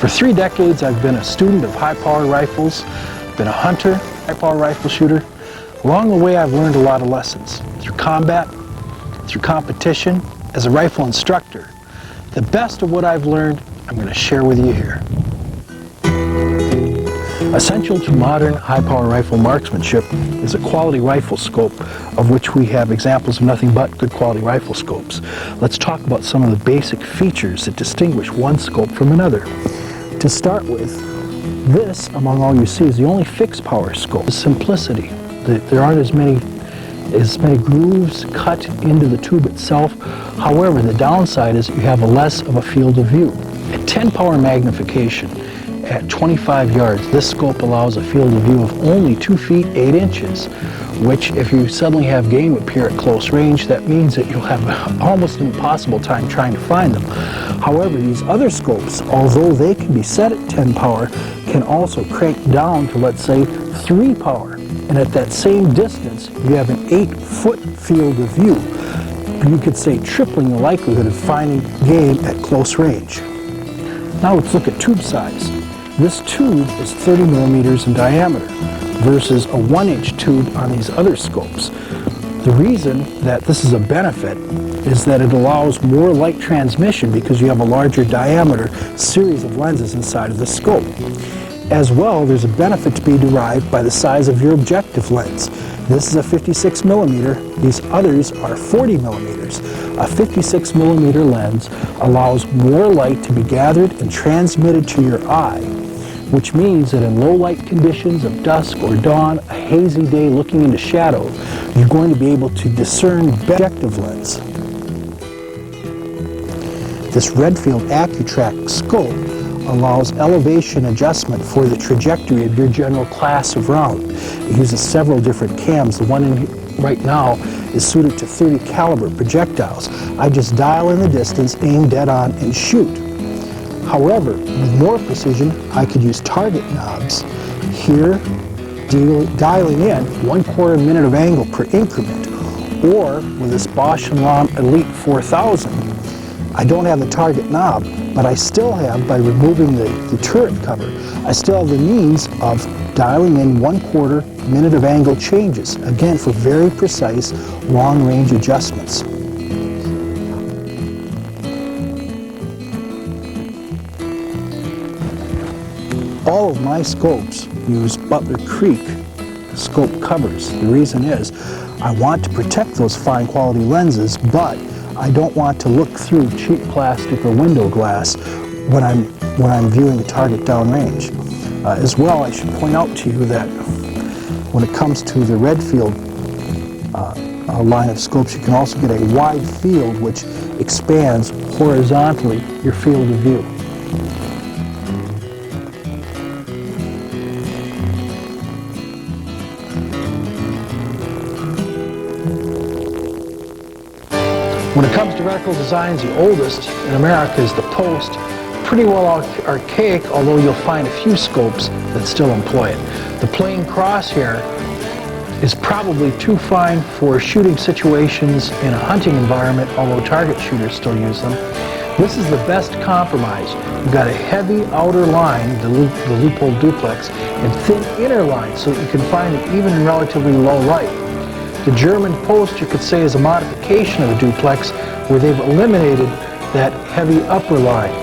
For 3 decades, I've been a student of high-power rifles, been a hunter, high-power rifle shooter. Along the way, I've learned a lot of lessons through combat, through competition, as a rifle instructor. The best of what I've learned, I'm going to share with you here. Essential to modern high-power rifle marksmanship is a quality rifle scope, of which we have examples of nothing but good quality rifle scopes. Let's talk about some of the basic features that distinguish one scope from another. To start with, this, among all you see, is the only fixed power scope. The simplicity. There aren't as many grooves cut into the tube itself. However, the downside is you have less of a field of view. At 10 power magnification, at 25 yards, this scope allows a field of view of only 2 feet 8 inches, which if you suddenly have game appear at close range, that means that you'll have almost an impossible time trying to find them. However, these other scopes, although they can be set at 10 power, can also crank down to, let's say, 3 power. And at that same distance, you have an 8-foot field of view. You could say tripling the likelihood of finding game at close range. Now let's look at tube size. This tube is 30 millimeters in diameter versus a 1-inch tube on these other scopes. The reason that this is a benefit is that it allows more light transmission because you have a larger diameter series of lenses inside of the scope. As well, there's a benefit to be derived by the size of your objective lens. This is a 56 millimeter, these others are 40 millimeters. A 56 millimeter lens allows more light to be gathered and transmitted to your eye, which means that in low light conditions of dusk or dawn, a hazy day looking into shadow, you're going to be able to discern objective lens. This Redfield AccuTrack scope allows elevation adjustment for the trajectory of your general class of round. It uses several different cams. The one in right now is suited to 30 caliber projectiles. I just dial in the distance, aim dead on, and shoot. However, with more precision, I could use target knobs here, dialing in 1/4 minute of angle per increment, or with this Bosch & Lomb Elite 4000, I don't have the target knob, but I still have, by removing the turret cover, I still have the means of dialing in 1/4 minute of angle changes, again for very precise long-range adjustments. All of my scopes use Butler Creek scope covers. The reason is I want to protect those fine quality lenses, but I don't want to look through cheap plastic or window glass when I'm viewing target downrange. As well, I should point out to you that when it comes to the Redfield line of scopes, you can also get a wide field which expands horizontally your field of view. When it comes to reticle designs, the oldest in America is the Post. Pretty well archaic, although you'll find a few scopes that still employ it. The plain crosshair is probably too fine for shooting situations in a hunting environment, although target shooters still use them. This is the best compromise. You've got a heavy outer line, the loophole duplex, and thin inner line so that you can find it even in relatively low light. The German Post, you could say, is a modification of the duplex where they've eliminated that heavy upper line.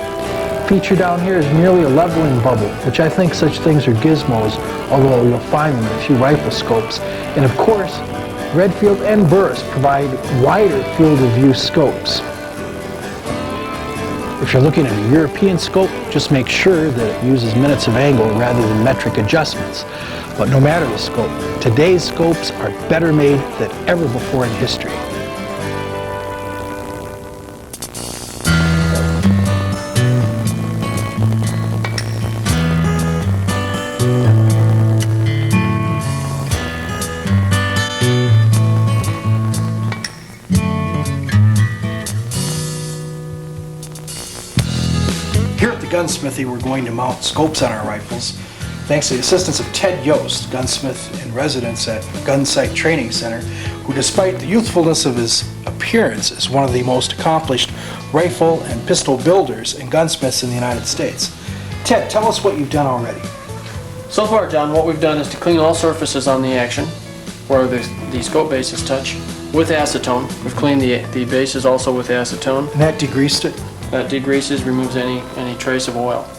Feature down here is merely a leveling bubble, which I think such things are gizmos, although you'll find them in a few rifle scopes. And of course, Redfield and Burris provide wider field of view scopes. If you're looking at a European scope, just make sure that it uses minutes of angle rather than metric adjustments. But no matter the scope, today's scopes are better made than ever before in history. Here at the Gunsmithy, we're going to mount scopes on our rifles. Thanks to the assistance of Ted Yost, gunsmith in residence at Gun Sight Training Center, who despite the youthfulness of his appearance is one of the most accomplished rifle and pistol builders and gunsmiths in the United States. Ted, tell us what you've done already. So far, John, what we've done is to clean all surfaces on the action where the scope bases touch with acetone. We've cleaned the bases also with acetone. And that degreased it? That degreases, removes any trace of oil.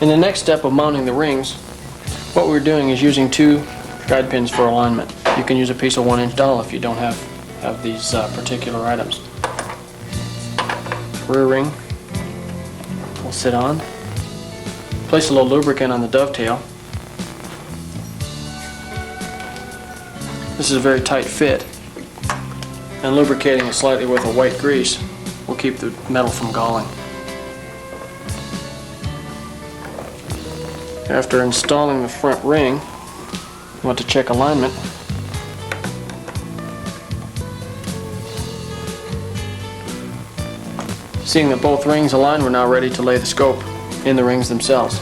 In the next step of mounting the rings, what we're doing is using 2 guide pins for alignment. You can use a piece of 1-inch dowel if you don't have these particular items. Rear ring will sit on. Place a little lubricant on the dovetail. This is a very tight fit, and lubricating it slightly with a white grease will keep the metal from galling. After installing the front ring, you want to check alignment. Seeing that both rings align, we're now ready to lay the scope in the rings themselves.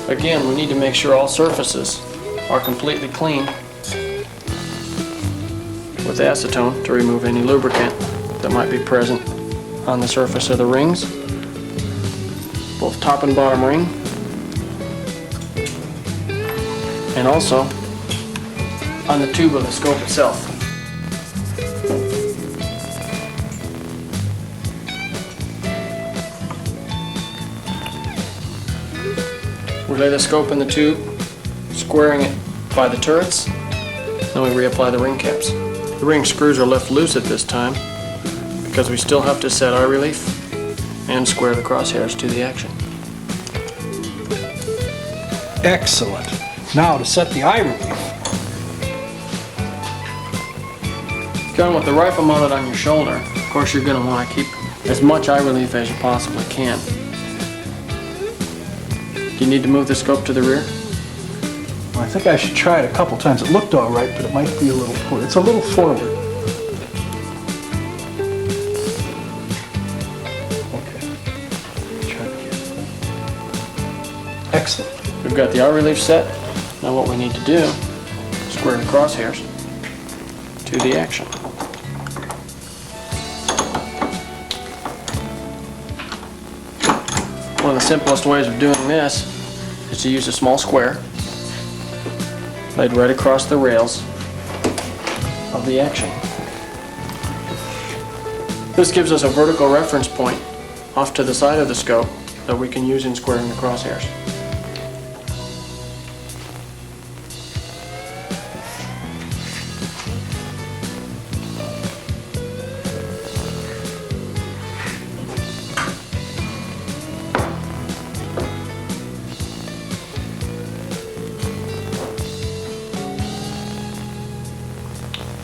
Again, we need to make sure all surfaces are completely clean with acetone to remove any lubricant that might be present on the surface of the rings, both top and bottom ring, and also on the tube of the scope itself. We lay the scope in the tube, squaring it by the turrets, then we reapply the ring caps. The ring screws are left loose at this time because we still have to set eye relief and square the crosshairs to the action. Excellent. Now to set the eye relief. John, with the rifle mounted on your shoulder, of course you're going to want to keep as much eye relief as you possibly can. Do you need to move the scope to the rear? Well, I think I should try it a couple times. It looked all right, but it might be a little forward. It's a little forward. Okay. Try it again. Excellent. We've got the eye relief set. Now what we need to do is square the crosshairs to the action. One of the simplest ways of doing this is to use a small square laid right across the rails of the action. This gives us a vertical reference point off to the side of the scope that we can use in squaring the crosshairs.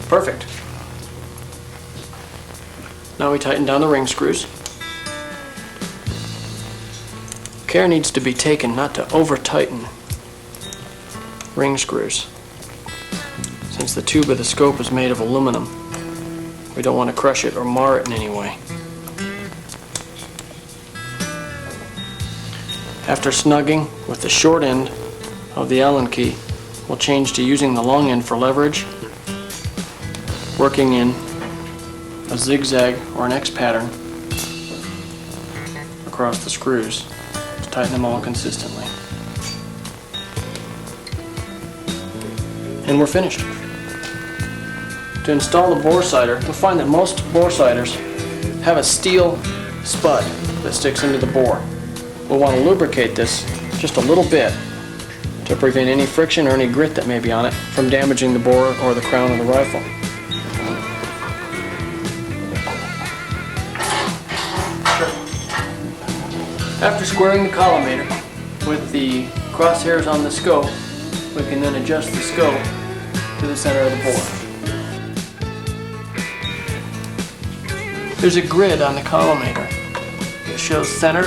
Perfect. Now we tighten down the ring screws. Care needs to be taken not to over-tighten ring screws. Since the tube of the scope is made of aluminum, we don't want to crush it or mar it in any way. After snugging with the short end of the Allen key, we'll change to using the long end for leverage, working in a zigzag or an X pattern across the screws to tighten them all consistently. And we're finished. To install the bore sider, you'll find that most bore siders have a steel spud that sticks into the bore. We'll want to lubricate this just a little bit to prevent any friction or any grit that may be on it from damaging the bore or the crown of the rifle. After squaring the collimator with the crosshairs on the scope, we can then adjust the scope to the center of the bore. There's a grid on the collimator that shows center,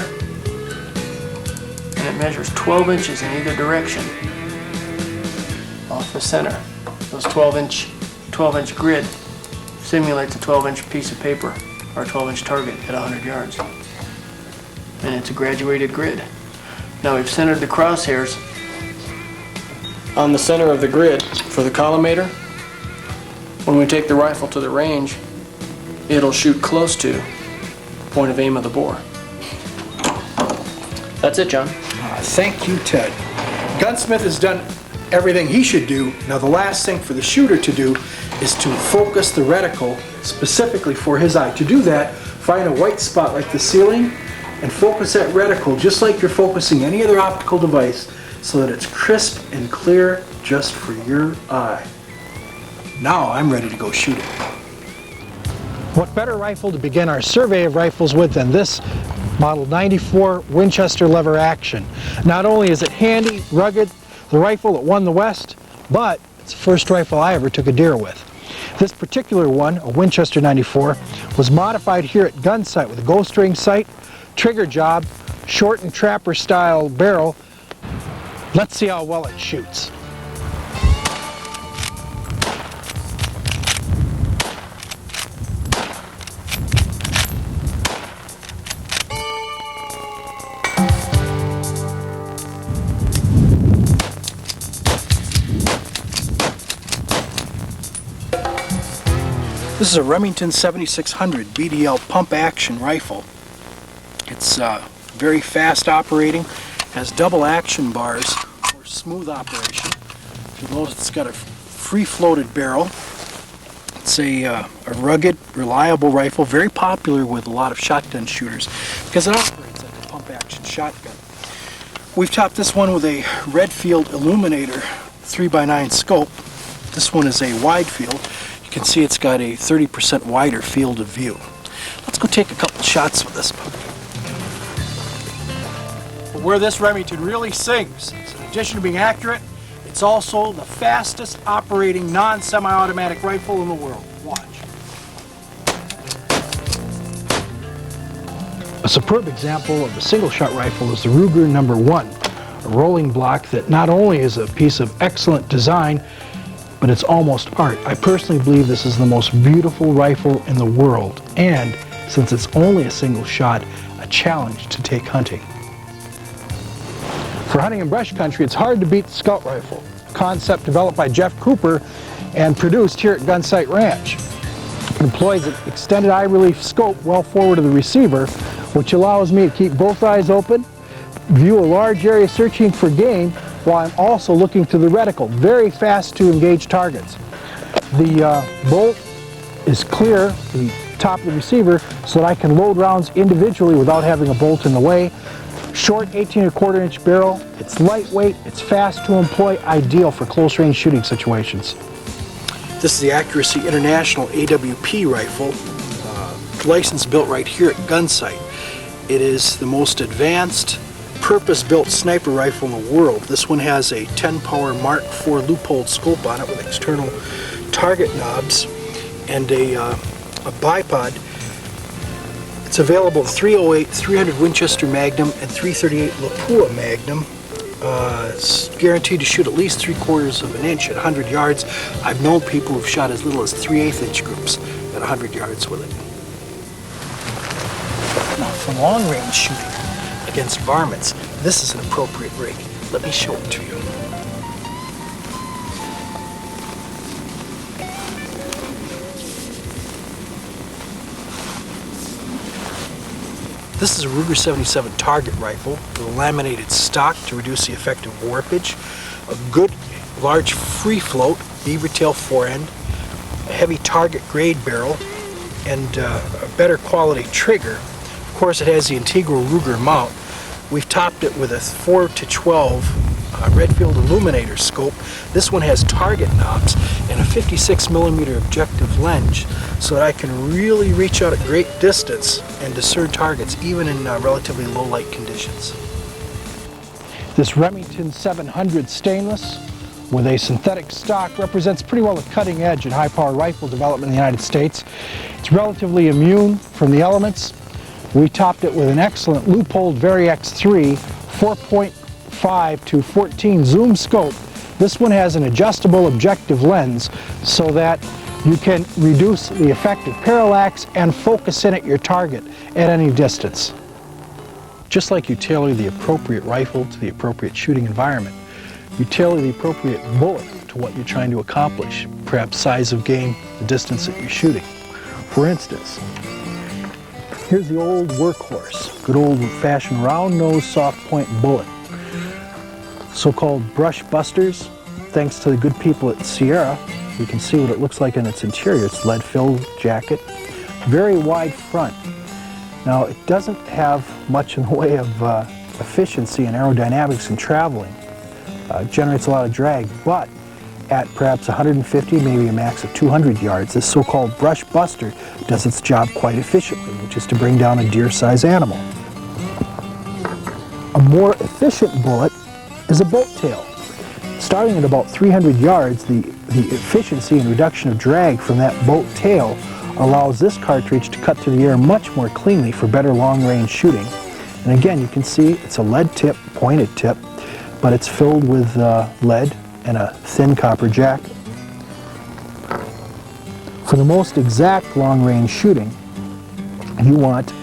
and it measures 12 inches in either direction off the center. Those 12-inch grid simulates a 12-inch piece of paper or a 12-inch target at 100 yards. And it's a graduated grid. Now we've centered the crosshairs on the center of the grid for the collimator. When we take the rifle to the range, it'll shoot close to the point of aim of the bore. That's it, John. Thank you, Ted. Gunsmith has done everything he should do. Now the last thing for the shooter to do is to focus the reticle specifically for his eye. To do that, find a white spot like the ceiling and focus that reticle just like you're focusing any other optical device so that it's crisp and clear just for your eye. Now I'm ready to go shoot it. What better rifle to begin our survey of rifles with than this Model 94 Winchester lever action. Not only is it handy, rugged, the rifle that won the West, but it's the first rifle I ever took a deer with. This particular one, a Winchester 94, was modified here at Gunsight with a ghost ring sight, trigger job, short and trapper style barrel. Let's see how well it shoots. This is a Remington 7600 BDL pump action rifle. It's very fast operating, has double action bars for smooth operation. You'll notice it's got a free floated barrel. It's a rugged, reliable rifle, very popular with a lot of shotgun shooters because it operates like a pump action shotgun. We've topped this one with a Redfield Illuminator 3x9 scope. This one is a wide field. You can see it's got a 30% wider field of view. Let's go take a couple shots with this puppy. But where this Remington really sings, is in addition to being accurate, it's also the fastest operating non-semi-automatic rifle in the world. Watch. A superb example of a single-shot rifle is the Ruger No. 1, a rolling block that not only is a piece of excellent design, but it's almost art. I personally believe this is the most beautiful rifle in the world, and since it's only a single shot, a challenge to take hunting. For hunting in brush country, it's hard to beat the Scout rifle, a concept developed by Jeff Cooper and produced here at Gunsight Ranch. It employs an extended eye relief scope well forward of the receiver, which allows me to keep both eyes open, view a large area searching for game, while I'm also looking through the reticle. Very fast to engage targets. The bolt is clear to the top of the receiver so that I can load rounds individually without having a bolt in the way. Short 18¼ inch barrel. It's lightweight, it's fast to employ, ideal for close range shooting situations. This is the Accuracy International AWP rifle, license built right here at Gunsight. It is the most advanced purpose-built sniper rifle in the world. This one has a 10 power Mark IV loophole scope on it with external target knobs and a bipod. It's available in 308, 300 Winchester Magnum and 338 Lapua Magnum. It's guaranteed to shoot at least 3/4 of an inch at 100 yards. I've known people who've shot as little as 3/8 inch groups at 100 yards with it. Now, for long range shooting against varmints, this is an appropriate rig. Let me show it to you. This is a Ruger 77 target rifle with a laminated stock to reduce the effective warpage, a good large free float beaver tail forend, a heavy target grade barrel, and a better quality trigger. Of course, it has the integral Ruger mount. We've topped it with a 4-12 Redfield Illuminator scope. This one has target knobs and a 56mm objective lens so that I can really reach out at great distance and discern targets even in relatively low light conditions. This Remington 700 stainless with a synthetic stock represents pretty well the cutting edge in high-powered rifle development in the United States. It's relatively immune from the elements. We topped it with an excellent loopholed Vari-X 3 4.5-14 zoom scope. This one has an adjustable objective lens so that you can reduce the effective parallax and focus in at your target at any distance. Just like you tailor the appropriate rifle to the appropriate shooting environment, you tailor the appropriate bullet to what you're trying to accomplish, perhaps size of game, the distance that you're shooting. For instance, Here's the old workhorse, good old-fashioned round-nose soft-point bullet. So-called brush busters, thanks to the good people at Sierra, you can see what it looks like in its interior. It's lead-filled jacket, very wide front. Now, it doesn't have much in the way of efficiency and aerodynamics in traveling. Generates a lot of drag, but at perhaps 150, maybe a max of 200 yards, this so-called brush buster does its job quite efficiently, which is to bring down a deer-sized animal. A more efficient bullet is a boat tail. Starting at about 300 yards, the efficiency and reduction of drag from that boat tail allows this cartridge to cut through the air much more cleanly for better long-range shooting. And again, you can see it's a lead tip, pointed tip, but it's filled with lead and a thin copper jacket. For the most exact long-range shooting, you want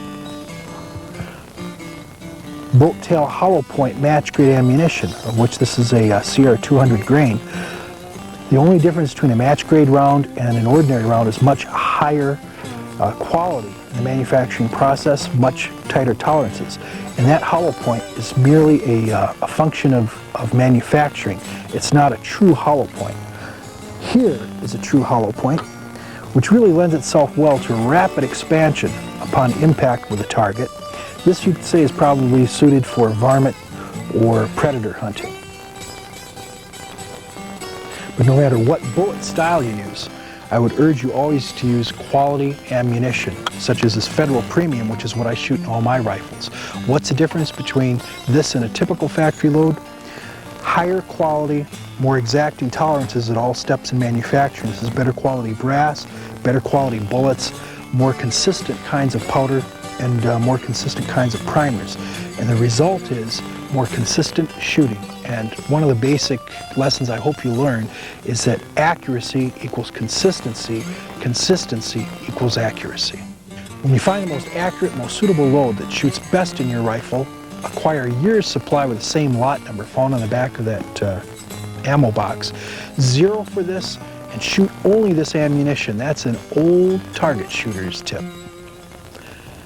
boat tail hollow point match grade ammunition, of which this is a Sierra 200 grain. The only difference between a match grade round and an ordinary round is much higher quality in the manufacturing process, much tighter tolerances. And that hollow point is merely a function of manufacturing. It's not a true hollow point. Here is a true hollow point, which really lends itself well to rapid expansion upon impact with a target. This, you could say, is probably suited for varmint or predator hunting. But no matter what bullet style you use, I would urge you always to use quality ammunition, such as this Federal Premium, which is what I shoot in all my rifles. What's the difference between this and a typical factory load? Higher quality, more exacting tolerances at all steps in manufacturing. This is better quality brass, better quality bullets, more consistent kinds of powder, and more consistent kinds of primers. And the result is more consistent shooting. And one of the basic lessons I hope you learn is that accuracy equals consistency, consistency equals accuracy. When you find the most accurate, most suitable load that shoots best in your rifle, acquire a year's supply with the same lot number found on the back of that ammo box. Zero for this and shoot only this ammunition. That's an old target shooter's tip.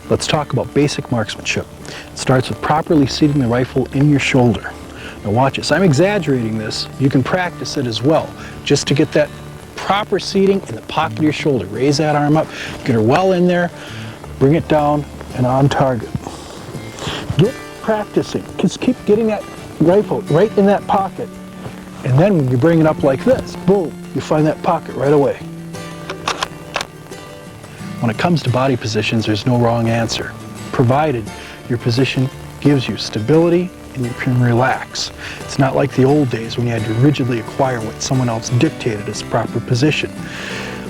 Let's talk about basic marksmanship. It starts with properly seating the rifle in your shoulder. Now watch this. I'm exaggerating this. You can practice it as well, just to get that proper seating in the pocket of your shoulder. Raise that arm up, get her well in there, bring it down and on target. Get practicing. Just keep getting that rifle right in that pocket. And then when you bring it up like this, boom, you find that pocket right away. When it comes to body positions, there's no wrong answer, provided your position gives you stability and you can relax. It's not like the old days when you had to rigidly acquire what someone else dictated as proper position.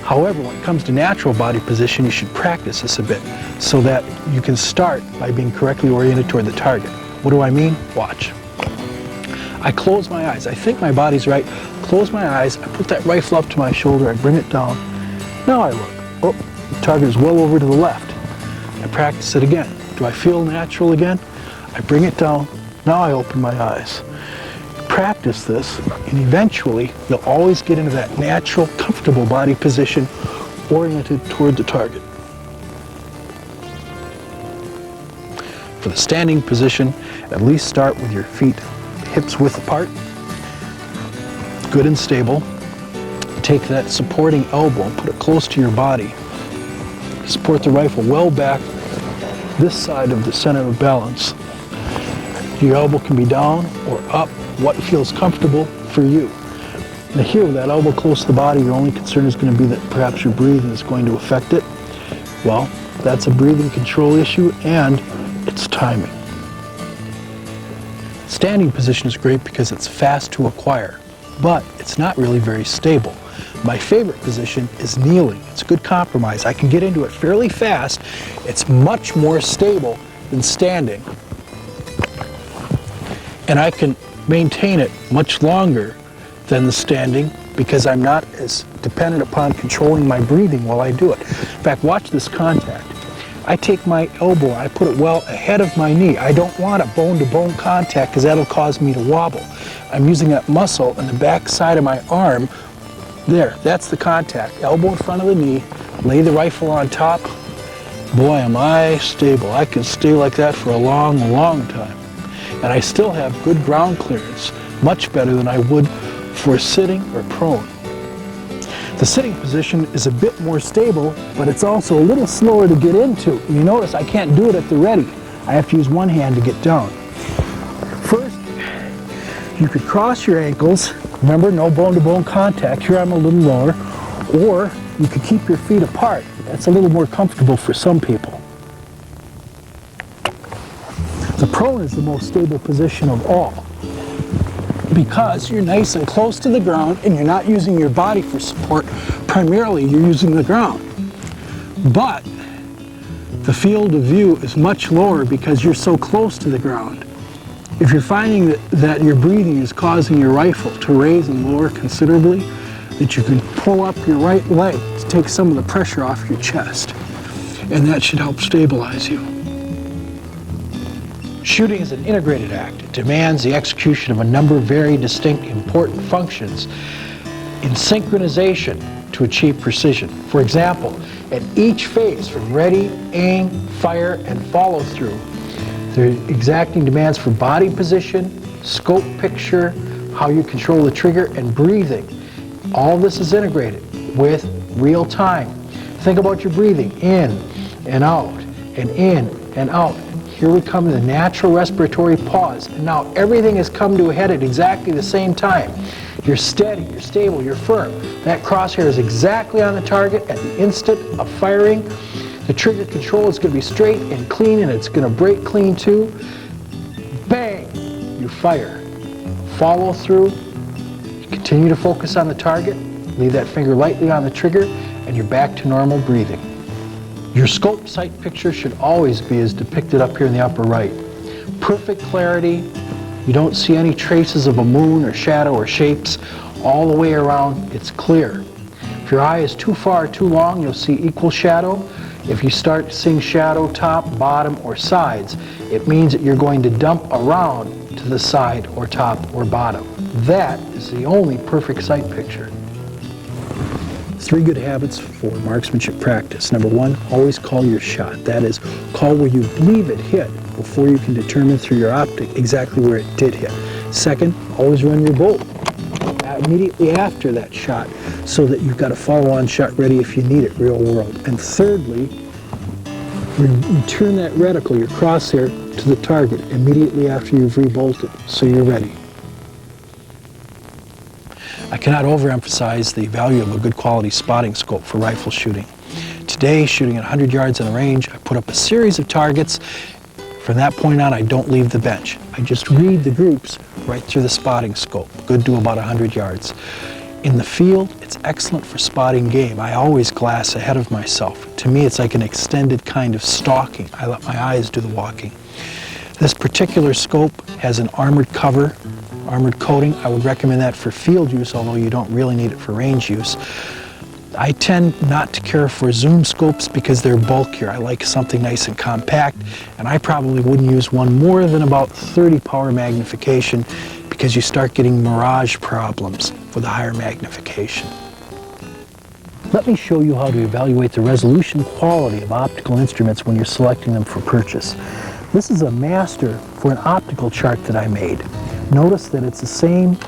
However, when it comes to natural body position, you should practice this a bit so that you can start by being correctly oriented toward the target. What do I mean? Watch. I close my eyes. I think my body's right. Close my eyes. I put that rifle up to my shoulder. I bring it down. Now I look. Oh, the target is well over to the left. I practice it again. Do I feel natural again? I bring it down. Now I open my eyes. Practice this, and eventually you'll always get into that natural, comfortable body position oriented toward the target. For the standing position, at least start with your feet hips width apart, good and stable. Take that supporting elbow and put it close to your body. Support the rifle well back this side of the center of balance. Your elbow can be down or up, what feels comfortable for you. Now here, with that elbow close to the body, your only concern is going to be that perhaps your breathing is going to affect it. Well, that's a breathing control issue, and it's timing. Standing position is great because it's fast to acquire, but it's not really very stable. My favorite position is kneeling. It's a good compromise. I can get into it fairly fast. It's much more stable than standing. And I can maintain it much longer than the standing because I'm not as dependent upon controlling my breathing while I do it. In fact, watch this contact. I take my elbow, I put it well ahead of my knee. I don't want a bone-to-bone contact because that'll cause me to wobble. I'm using that muscle on the back side of my arm. There, that's the contact. Elbow in front of the knee, lay the rifle on top, Boy, am I stable. I can stay like that for a long, long time. And I still have good ground clearance, much better than I would for sitting or prone. The sitting position is a bit more stable, but it's also a little slower to get into. You notice I can't do it at the ready. I have to use one hand to get down. First, you could cross your ankles. Remember, no bone-to-bone contact. Here I'm a little lower. Or you could keep your feet apart. That's a little more comfortable for some people. The prone is the most stable position of all, because you're nice and close to the ground and you're not using your body for support. Primarily, you're using the ground. But the field of view is much lower because you're so close to the ground. If you're finding that your breathing is causing your rifle to raise and lower considerably, that you can pull up your right leg to take some of the pressure off your chest. And that should help stabilize you. Shooting is an integrated act. It demands the execution of a number of very distinct, important functions in synchronization to achieve precision. For example, at each phase, from ready, aim, fire, and follow through, there are exacting demands for body position, scope picture, how you control the trigger, and breathing. All this is integrated with real time. Think about your breathing, in and out, and in and out. Here we come to the natural respiratory pause, and now everything has come to a head at exactly the same time. You're steady, you're stable, you're firm. That crosshair is exactly on the target at the instant of firing. The trigger control is going to be straight and clean, and it's going to break clean too. Bang! You fire. Follow through. Continue to focus on the target. Leave that finger lightly on the trigger, and you're back to normal breathing. Your scope sight picture should always be as depicted up here in the upper right. Perfect clarity. You don't see any traces of a moon or shadow or shapes. All the way around, it's clear. If your eye is too far or too long, you'll see equal shadow. If you start seeing shadow top, bottom, or sides, it means that you're going to dump around to the side or top or bottom. That is the only perfect sight picture. 3 good habits for marksmanship practice. Number 1, always call your shot. That is, call where you believe it hit before you can determine through your optic exactly where it did hit. Second, always run your bolt immediately after that shot so that you've got a follow-on shot ready if you need it real world. And thirdly, return that reticle, your crosshair, to the target immediately after you've rebolted so you're ready. I cannot overemphasize the value of a good quality spotting scope for rifle shooting. Today, shooting at 100 yards in the range, I put up a series of targets. From that point on, I don't leave the bench. I just read the groups right through the spotting scope, good to about 100 yards. In the field, it's excellent for spotting game. I always glass ahead of myself. To me, it's like an extended kind of stalking. I let my eyes do the walking. This particular scope has an armored cover, armored coating. I would recommend that for field use, although you don't really need it for range use. I tend not to care for zoom scopes because they're bulkier. I like something nice and compact, and I probably wouldn't use one more than about 30 power magnification because you start getting mirage problems with a higher magnification. Let me show you how to evaluate the resolution quality of optical instruments when you're selecting them for purchase. This is a master for an optical chart that I made. Notice that it's the same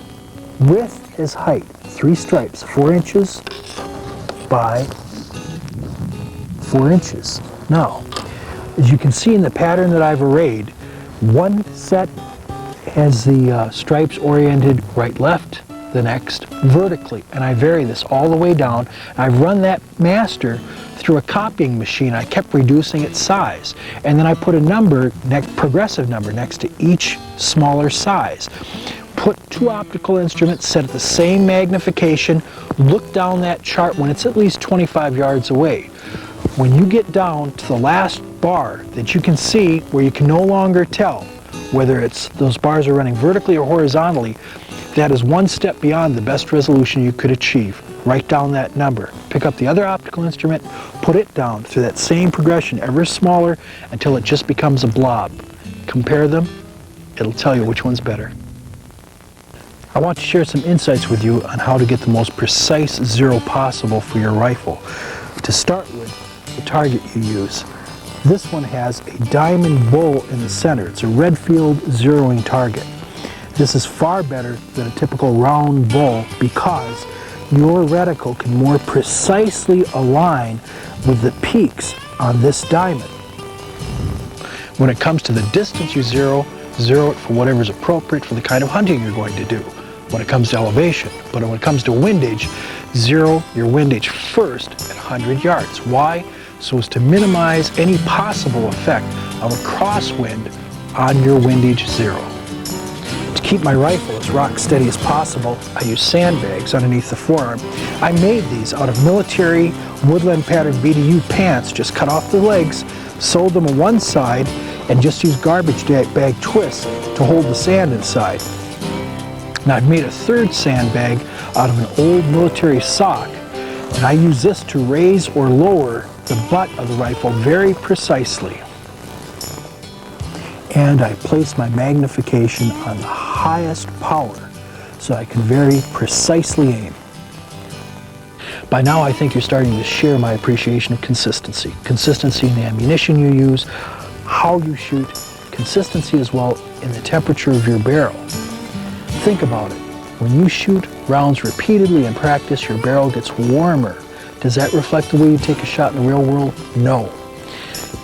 width as height, 3 stripes, 4 inches by 4 inches. Now, as you can see in the pattern that I've arrayed, one set has the stripes oriented right-left, the next vertically, and I vary this all the way down. I've run that master through a copying machine. I kept reducing its size, and then I put a number, progressive number, next to each smaller size. Put 2 optical instruments set at the same magnification, look down that chart when it's at least 25 yards away. When you get down to the last bar that you can see where you can no longer tell whether it's those bars are running vertically or horizontally, that is one step beyond the best resolution you could achieve. Write down that number. Pick up the other optical instrument, put it down through that same progression, ever smaller, until it just becomes a blob. Compare them, it'll tell you which one's better. I want to share some insights with you on how to get the most precise zero possible for your rifle. To start with, the target you use. This one has a diamond bull in the center. It's a Redfield zeroing target. This is far better than a typical round bull because your reticle can more precisely align with the peaks on this diamond. When it comes to the distance you zero it for whatever is appropriate for the kind of hunting you're going to do when it comes to elevation. But when it comes to windage, zero your windage first at 100 yards. Why? So as to minimize any possible effect of a crosswind on your windage zero. To keep my rifle as rock steady as possible, I use sandbags underneath the forearm. I made these out of military woodland pattern BDU pants, just cut off the legs, sewed them on one side, and just use garbage bag twists to hold the sand inside. Now I've made a third sandbag out of an old military sock, and I use this to raise or lower the butt of the rifle very precisely. And I place my magnification on the highest power so I can very precisely aim. By now I think you're starting to share my appreciation of consistency. Consistency in the ammunition you use, how you shoot, consistency as well in the temperature of your barrel. Think about it. When you shoot rounds repeatedly in practice, your barrel gets warmer. Does that reflect the way you take a shot in the real world? No.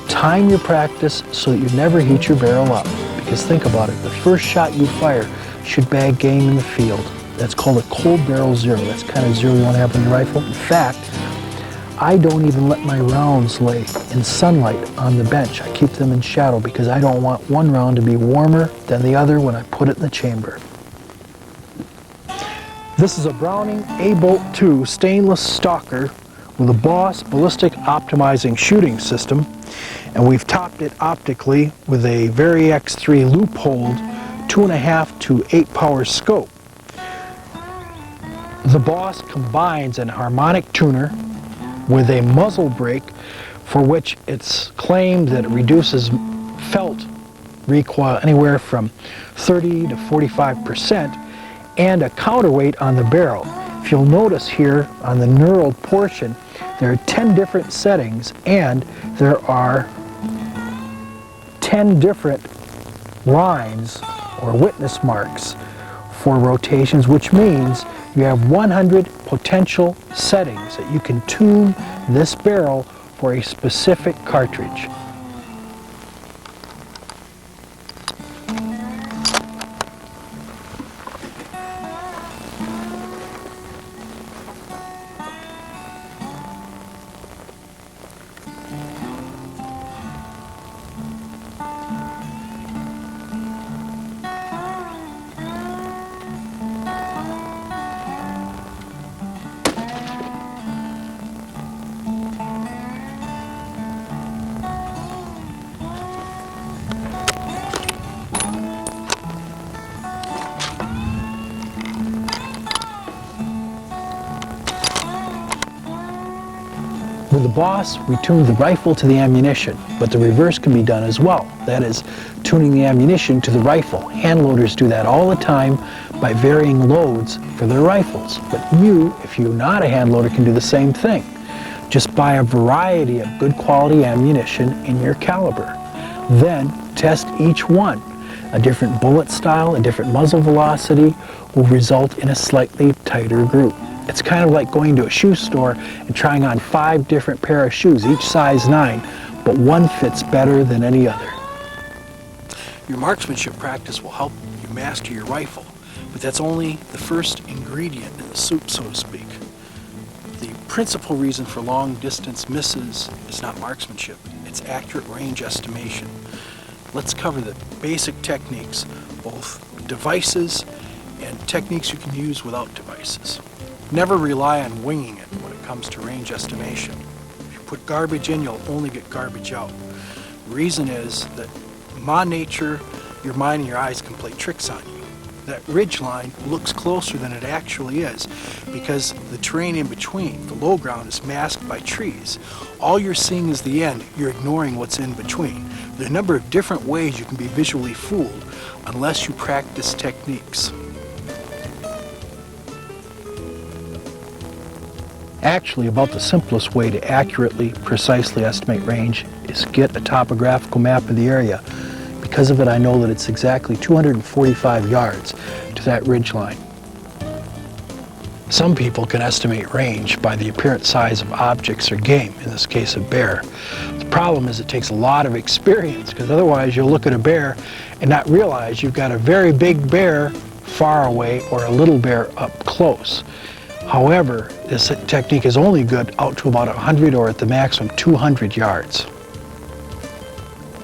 Time your practice so that you never heat your barrel up. Because think about it, the first shot you fire should bag game in the field. That's called a cold barrel zero. That's the kind of zero you want to have on your rifle. In fact, I don't even let my rounds lay in sunlight on the bench. I keep them in shadow because I don't want one round to be warmer than the other when I put it in the chamber. This is a Browning A-Bolt 2 stainless stalker with a Boss ballistic optimizing shooting system, and we've topped it optically with a Vari X3 loop-holed 2.5 to 8 power scope. The Boss combines an harmonic tuner with a muzzle brake for which it's claimed that it reduces felt recoil anywhere from 30 to 45%, and a counterweight on the barrel. If you'll notice here on the knurled portion, there are 10 different settings and there are 10 different lines or witness marks for rotations, which means you have 100 potential settings that you can tune this barrel for a specific cartridge. With the Boss, we tune the rifle to the ammunition, but the reverse can be done as well. That is, tuning the ammunition to the rifle. Hand loaders do that all the time by varying loads for their rifles. But you, if you're not a hand loader, can do the same thing. Just buy a variety of good quality ammunition in your caliber. Then test each one. A different bullet style, a different muzzle velocity will result in a slightly tighter group. It's kind of like going to a shoe store and trying on 5 different pair of shoes, each size 9, but one fits better than any other. Your marksmanship practice will help you master your rifle, but that's only the first ingredient in the soup, so to speak. The principal reason for long distance misses is not marksmanship, it's accurate range estimation. Let's cover the basic techniques, both devices and techniques you can use without devices. Never rely on winging it when it comes to range estimation. If you put garbage in, you'll only get garbage out. The reason is that ma nature, your mind and your eyes can play tricks on you. That ridge line looks closer than it actually is because the terrain in between, the low ground, is masked by trees. All you're seeing is the end. You're ignoring what's in between. There are a number of different ways you can be visually fooled unless you practice techniques. Actually, about the simplest way to accurately, precisely estimate range is get a topographical map of the area. Because of it, I know that it's exactly 245 yards to that ridge line. Some people can estimate range by the apparent size of objects or game, in this case a bear. The problem is it takes a lot of experience, because otherwise you'll look at a bear and not realize you've got a very big bear far away or a little bear up close. However, this technique is only good out to about 100 or at the maximum 200 yards.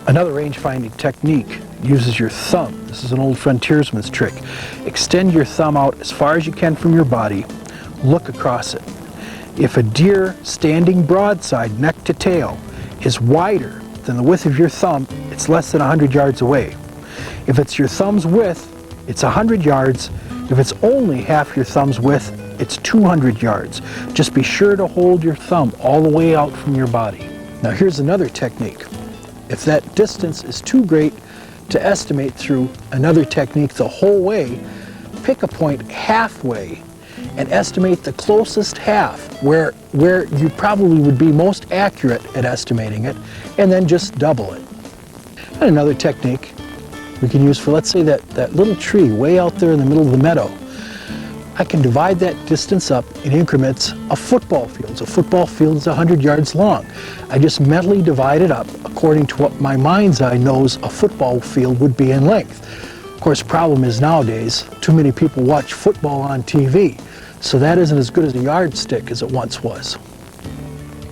Another range-finding technique uses your thumb. This is an old frontiersman's trick. Extend your thumb out as far as you can from your body. Look across it. If a deer standing broadside, neck to tail, is wider than the width of your thumb, it's less than 100 yards away. If it's your thumb's width, it's 100 yards. If it's only half your thumb's width, it's 200 yards. Just be sure to hold your thumb all the way out from your body. Now here's another technique. If that distance is too great to estimate through another technique the whole way, pick a point halfway and estimate the closest half where you probably would be most accurate at estimating it, and then just double it. And another technique we can use for, let's say, that little tree way out there in the middle of the meadow. I can divide that distance up in increments of football fields. A football field is 100 yards long. I just mentally divide it up according to what my mind's eye knows a football field would be in length. Of course, the problem is nowadays, too many people watch football on TV, so that isn't as good as a yardstick as it once was.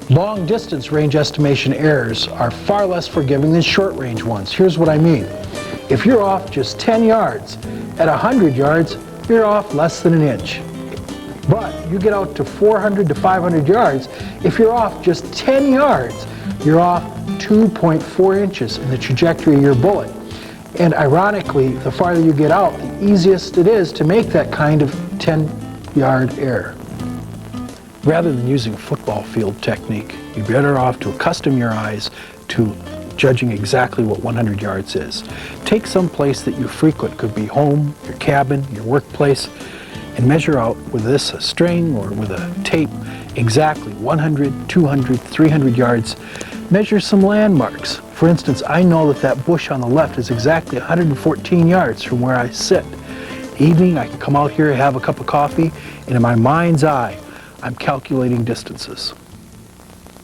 Long distance range estimation errors are far less forgiving than short range ones. Here's what I mean. If you're off just 10 yards, at 100 yards, you're off less than an inch. But you get out to 400 to 500 yards, if you're off just 10 yards, you're off 2.4 inches in the trajectory of your bullet. And ironically, the farther you get out, the easiest it is to make that kind of 10-yard error. Rather than using football field technique, you're better off to accustom your eyes to judging exactly what 100 yards is. Take some place that you frequent, could be home, your cabin, your workplace, and measure out with this a string or with a tape exactly 100, 200, 300 yards. Measure some landmarks. For instance, I know that bush on the left is exactly 114 yards from where I sit. Evening, I can come out here, have a cup of coffee, and in my mind's eye, I'm calculating distances.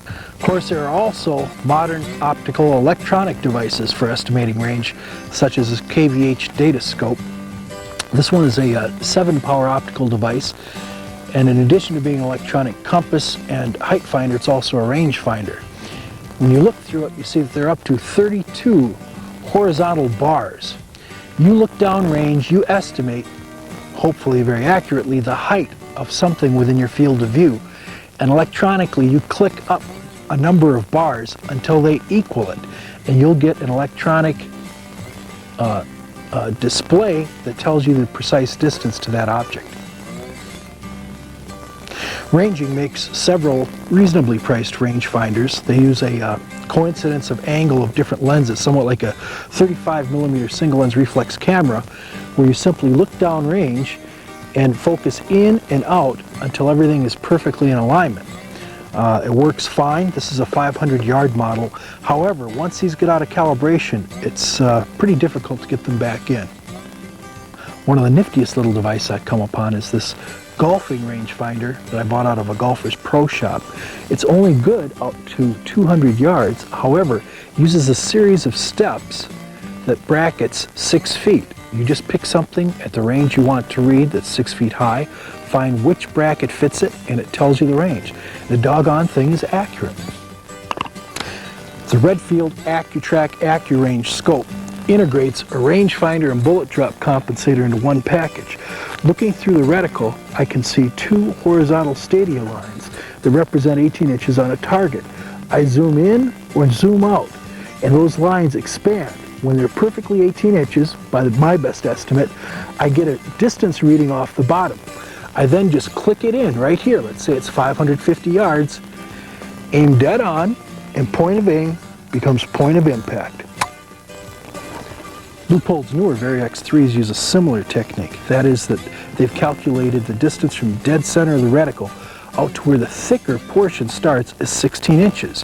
Of course, there are also modern optical electronic devices for estimating range, such as this KVH data scope. This one is a 7-power optical device, and in addition to being an electronic compass and height finder, it's also a range finder. When you look through it, you see that there are up to 32 horizontal bars. You look downrange, you estimate, hopefully very accurately, the height of something within your field of view, and electronically you click up a number of bars until they equal it, and you'll get an electronic display that tells you the precise distance to that object. Ranging makes several reasonably priced rangefinders. They use a coincidence of angle of different lenses, somewhat like a 35mm single lens reflex camera, where you simply look downrange and focus in and out until everything is perfectly in alignment. It works fine. This is a 500-yard model. However, once these get out of calibration, it's pretty difficult to get them back in. One of the niftiest little devices I've come upon is this golfing rangefinder that I bought out of a golfer's pro shop. It's only good out to 200 yards. However, it uses a series of steps that brackets 6 feet. You just pick something at the range you want to read that's 6 feet high, find which bracket fits it, and it tells you the range. The doggone thing is accurate. The Redfield AccuTrack AccuRange scope integrates a rangefinder and bullet drop compensator into one package. Looking through the reticle, I can see 2 horizontal stadia lines that represent 18 inches on a target. I zoom in or zoom out, and those lines expand. When they're perfectly 18 inches, by my best estimate, I get a distance reading off the bottom. I then just click it in right here. Let's say it's 550 yards, aim dead on, and point of aim becomes point of impact. Leupold's newer Vari X3s use a similar technique. That is that they've calculated the distance from dead center of the reticle out to where the thicker portion starts is 16 inches.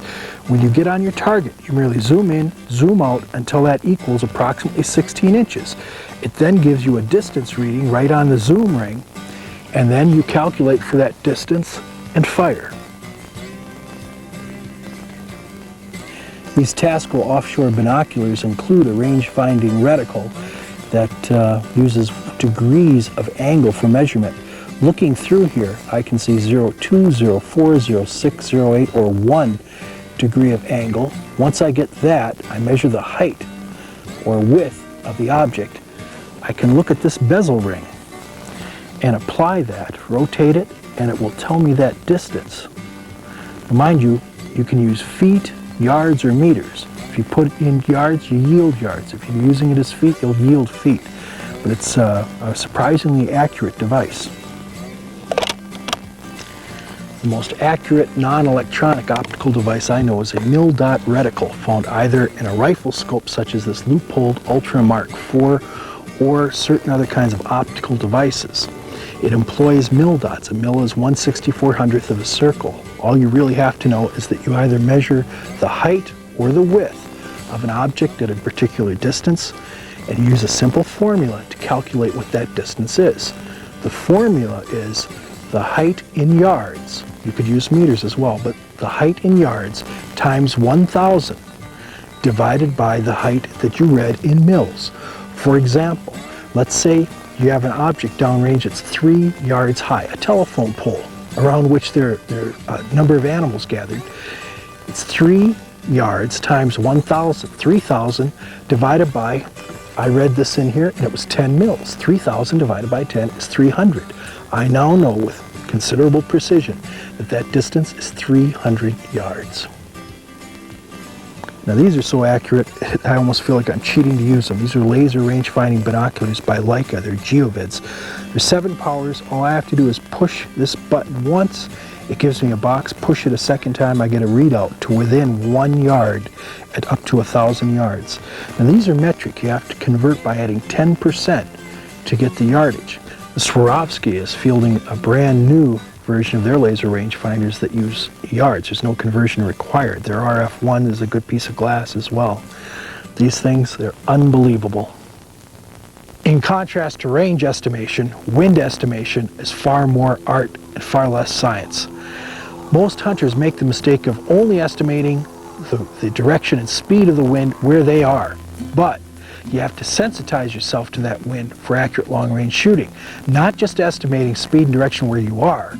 When you get on your target, you merely zoom in, zoom out until that equals approximately 16 inches. It then gives you a distance reading right on the zoom ring, and then you calculate for that distance and fire. These Tasco offshore binoculars include a range-finding reticle that uses degrees of angle for measurement. Looking through here, I can see 0.2, 0.4, 0.6, 0.8, or 1 degree of angle. Once I get that, I measure the height or width of the object. I can look at this bezel ring and apply that, rotate it, and it will tell me that distance. Now, mind you, you can use feet, yards, or meters. If you put it in yards, you yield yards. If you're using it as feet, you'll yield feet. But it's a surprisingly accurate device. The most accurate non-electronic optical device I know is a mil-dot reticle found either in a rifle scope such as this Leupold Ultra Mark IV or certain other kinds of optical devices. It employs mil dots. A mil is 1/6400th of a circle. All you really have to know is that you either measure the height or the width of an object at a particular distance and use a simple formula to calculate what that distance is. The formula is the height in yards. You could use meters as well, but the height in yards times 1,000 divided by the height that you read in mils. For example, let's say you have an object downrange that's 3 yards high, a telephone pole around which there are a number of animals gathered. It's 3 yards times 1,000. 3,000 divided by, I read this in here, and it was 10 mils. 3,000 divided by 10 is 300. I now know with considerable precision that that distance is 300 yards. Now these are so accurate, I almost feel like I'm cheating to use them. These are laser range-finding binoculars by Leica. They're Geovids. There's 7 powers. All I have to do is push this button once. It gives me a box. Push it a second time. I get a readout to within 1 yard at up to 1,000 yards. Now these are metric. You have to convert by adding 10% to get the yardage. The Swarovski is fielding a brand new version of their laser rangefinders that use yards. There's no conversion required. Their RF1 is a good piece of glass as well. These things, they're unbelievable. In contrast to range estimation, wind estimation is far more art and far less science. Most hunters make the mistake of only estimating the direction and speed of the wind where they are. But you have to sensitize yourself to that wind for accurate long-range shooting. Not just estimating speed and direction where you are,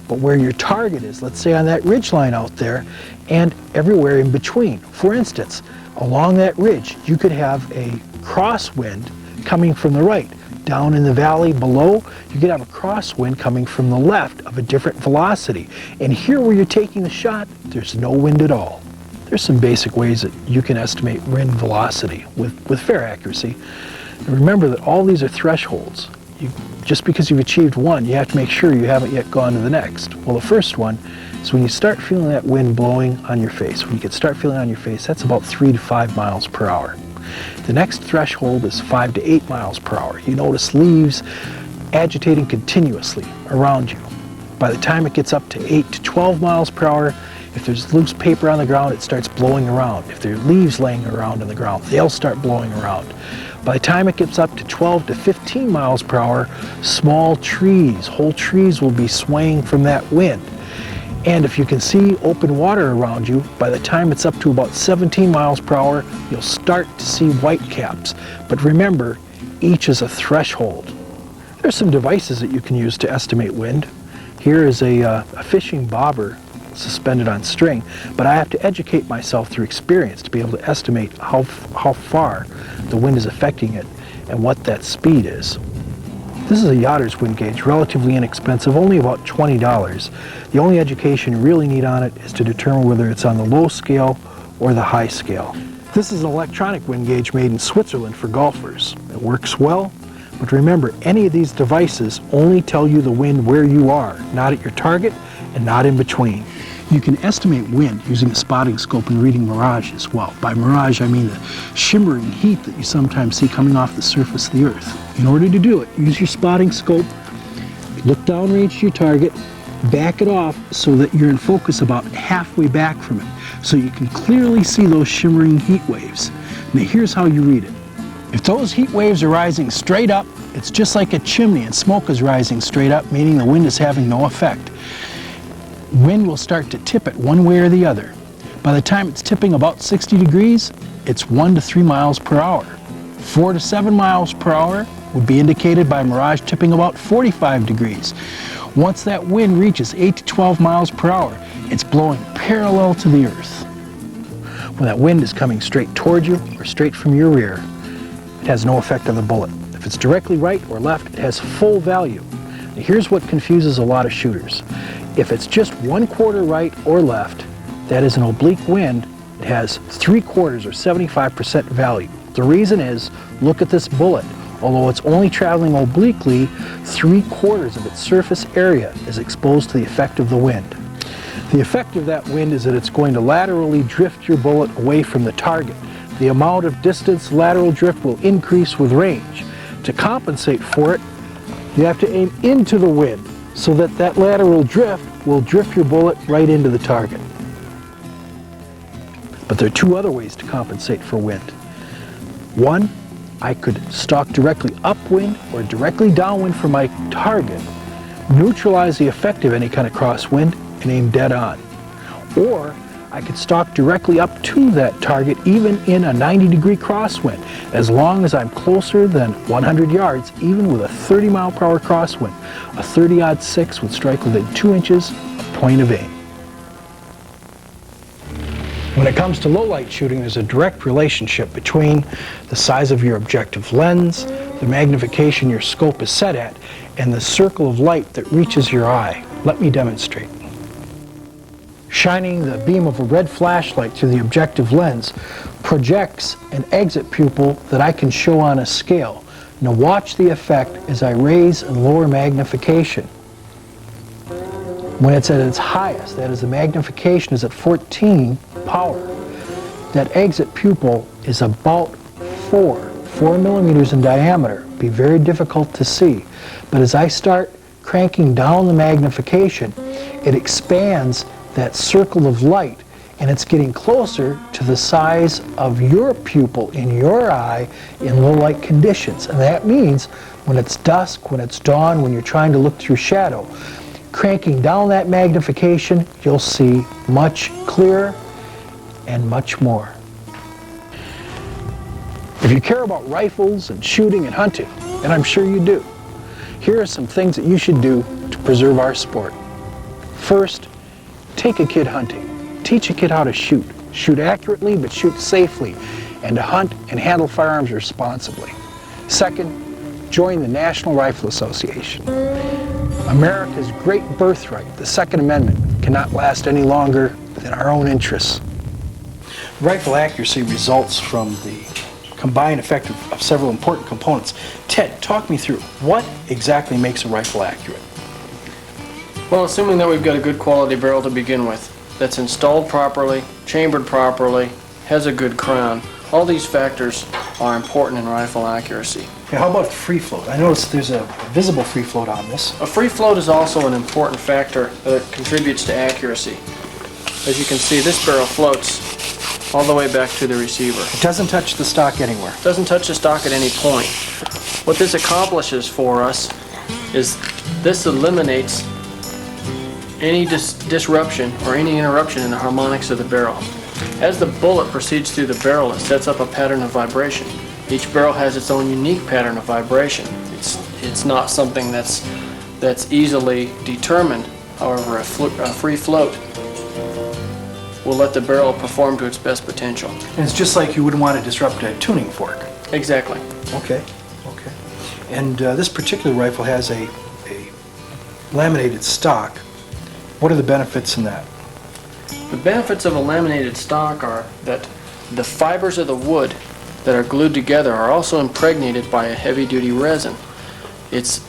but where your target is, let's say on that ridge line out there, and everywhere in between. For instance, along that ridge, you could have a crosswind coming from the right. Down in the valley below, you could have a crosswind coming from the left of a different velocity. And here where you're taking the shot, there's no wind at all. There's some basic ways that you can estimate wind velocity with fair accuracy. And remember that all these are thresholds. Just because you've achieved one, you have to make sure you haven't yet gone to the next. Well, the first one is when you start feeling that wind blowing on your face. When you can start feeling it on your face, that's about 3 to 5 miles per hour. The next threshold is 5 to 8 miles per hour. You notice leaves agitating continuously around you. By the time it gets up to 8 to 12 miles per hour, if there's loose paper on the ground, it starts blowing around. If there are leaves laying around on the ground, they'll start blowing around. By the time it gets up to 12 to 15 miles per hour, small trees, whole trees will be swaying from that wind. And if you can see open water around you, by the time it's up to about 17 miles per hour, you'll start to see whitecaps. But remember, each is a threshold. There's some devices that you can use to estimate wind. Here is a fishing bobber suspended on string, but I have to educate myself through experience to be able to estimate how far the wind is affecting it and what that speed is. This is a yachter's wind gauge, relatively inexpensive, only about $20. The only education you really need on it is to determine whether it's on the low scale or the high scale. This is an electronic wind gauge made in Switzerland for golfers. It works well, but remember, any of these devices only tell you the wind where you are, not at your target and not in between. You can estimate wind using a spotting scope and reading mirage as well. By mirage, I mean the shimmering heat that you sometimes see coming off the surface of the earth. In order to do it, use your spotting scope, look downrange to your target, Back it off so that you're in focus about halfway back from it, so you can clearly see those shimmering heat waves. Now here's how you read it. If those heat waves are rising straight up, it's just like a chimney and smoke is rising straight up, meaning the wind is having no effect. Wind will start to tip it one way or the other. By the time it's tipping about 60 degrees, it's 1 to 3 miles per hour. 4 to 7 miles per hour would be indicated by mirage tipping about 45 degrees. Once that wind reaches 8 to 12 miles per hour, it's blowing parallel to the earth. When that wind is coming straight toward you or straight from your rear, it has no effect on the bullet. If it's directly right or left, it has full value. Now, here's what confuses a lot of shooters. If it's just 1/4 right or left, that is an oblique wind, it has 3/4 or 75% value. The reason is, look at this bullet. Although it's only traveling obliquely, 3/4 of its surface area is exposed to the effect of the wind. The effect of that wind is that it's going to laterally drift your bullet away from the target. The amount of distance lateral drift will increase with range. To compensate for it, you have to aim into the wind so that that lateral drift will drift your bullet right into the target. But there are two other ways to compensate for wind. One, I could stalk directly upwind or directly downwind from my target, neutralize the effect of any kind of crosswind, and aim dead on. Or I could stalk directly up to that target even in a 90-degree crosswind, as long as I'm closer than 100 yards, even with a 30-mile-per-hour crosswind. A 30-06 would strike within 2 inches of point of aim. When it comes to low-light shooting, there's a direct relationship between the size of your objective lens, the magnification your scope is set at, and the circle of light that reaches your eye. Let me demonstrate. Shining the beam of a red flashlight through the objective lens projects an exit pupil that I can show on a scale. Now watch the effect as I raise and lower magnification. When it's at its highest, that is, the magnification is at 14 power, that exit pupil is about 4 millimeters in diameter. Be very difficult to see. But as I start cranking down the magnification, it expands that circle of light, and it's getting closer to the size of your pupil in your eye in low light conditions. And that means when it's dusk, when it's dawn, when you're trying to look through shadow, cranking down that magnification, you'll see much clearer and much more. If you care about rifles and shooting and hunting, and I'm sure you do, here are some things that you should do to preserve our sport. First, take a kid hunting. Teach a kid how to shoot. Shoot accurately, but shoot safely, and to hunt and handle firearms responsibly. Second, join the National Rifle Association. America's great birthright, the Second Amendment, cannot last any longer than our own interests. Rifle accuracy results from the combined effect of several important components. Ted, talk me through what exactly makes a rifle accurate? Well, assuming that we've got a good quality barrel to begin with, that's installed properly, chambered properly, has a good crown, all these factors are important in rifle accuracy. Okay, how about free float? I notice there's a visible free float on this. A free float is also an important factor that contributes to accuracy. As you can see, this barrel floats all the way back to the receiver. It doesn't touch the stock anywhere. It doesn't touch the stock at any point. What this accomplishes for us is this eliminates any disruption or any interruption in the harmonics of the barrel. As the bullet proceeds through the barrel, it sets up a pattern of vibration. Each barrel has its own unique pattern of vibration. It's not something that's easily determined. However, a free float will let the barrel perform to its best potential. And it's just like you wouldn't want to disrupt a tuning fork. Exactly. Okay. And this particular rifle has a laminated stock. What are the benefits in that? The benefits of a laminated stock are that the fibers of the wood that are glued together are also impregnated by a heavy-duty resin. It's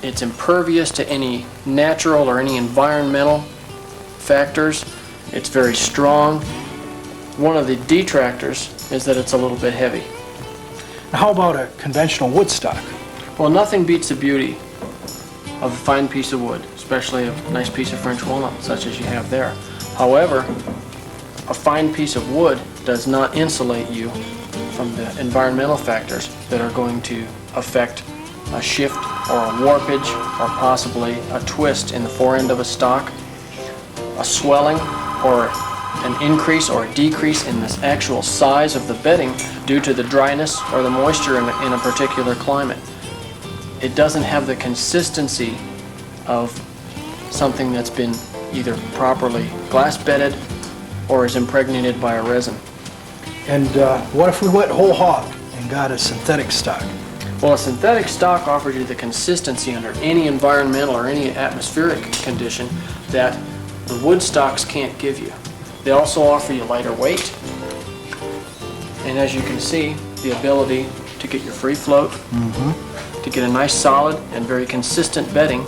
impervious to any natural or any environmental factors. It's very strong. One of the detractors is that it's a little bit heavy. Now, how about a conventional wood stock? Well, nothing beats the beauty of a fine piece of wood. especially a nice piece of French walnut such as you have there. However, a fine piece of wood does not insulate you from the environmental factors that are going to affect a shift or a warpage or possibly a twist in the forend of a stock, a swelling or an increase or a decrease in this actual size of the bedding due to the dryness or the moisture in a particular climate. It doesn't have the consistency of something that's been either properly glass bedded or is impregnated by a resin. And what if we went whole hog and got a synthetic stock? Well, a synthetic stock offers you the consistency under any environmental or any atmospheric condition that the wood stocks can't give you. They also offer you lighter weight, and as you can see, the ability to get your free float, to get a nice solid and very consistent bedding.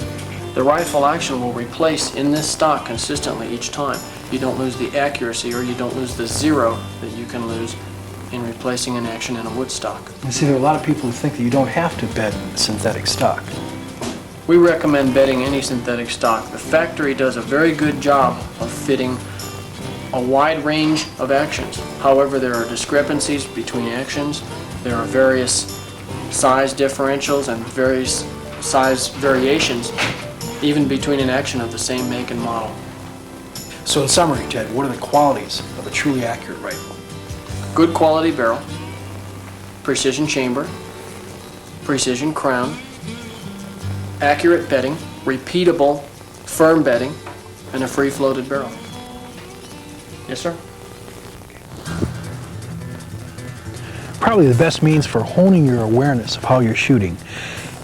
The rifle action will replace in this stock consistently each time. You don't lose the accuracy or you don't lose the zero that you can lose in replacing an action in a wood stock. You see, there are a lot of people who think that you don't have to bed synthetic stock. We recommend bedding any synthetic stock. The factory does a very good job of fitting a wide range of actions. However, there are discrepancies between actions. There are various size differentials and various size variations even between an action of the same make and model. So in summary, Ted, what are the qualities of a truly accurate rifle? Good quality barrel, precision chamber, precision crown, accurate bedding, repeatable, firm bedding, and a free floated barrel. Yes, sir? Probably the best means for honing your awareness of how you're shooting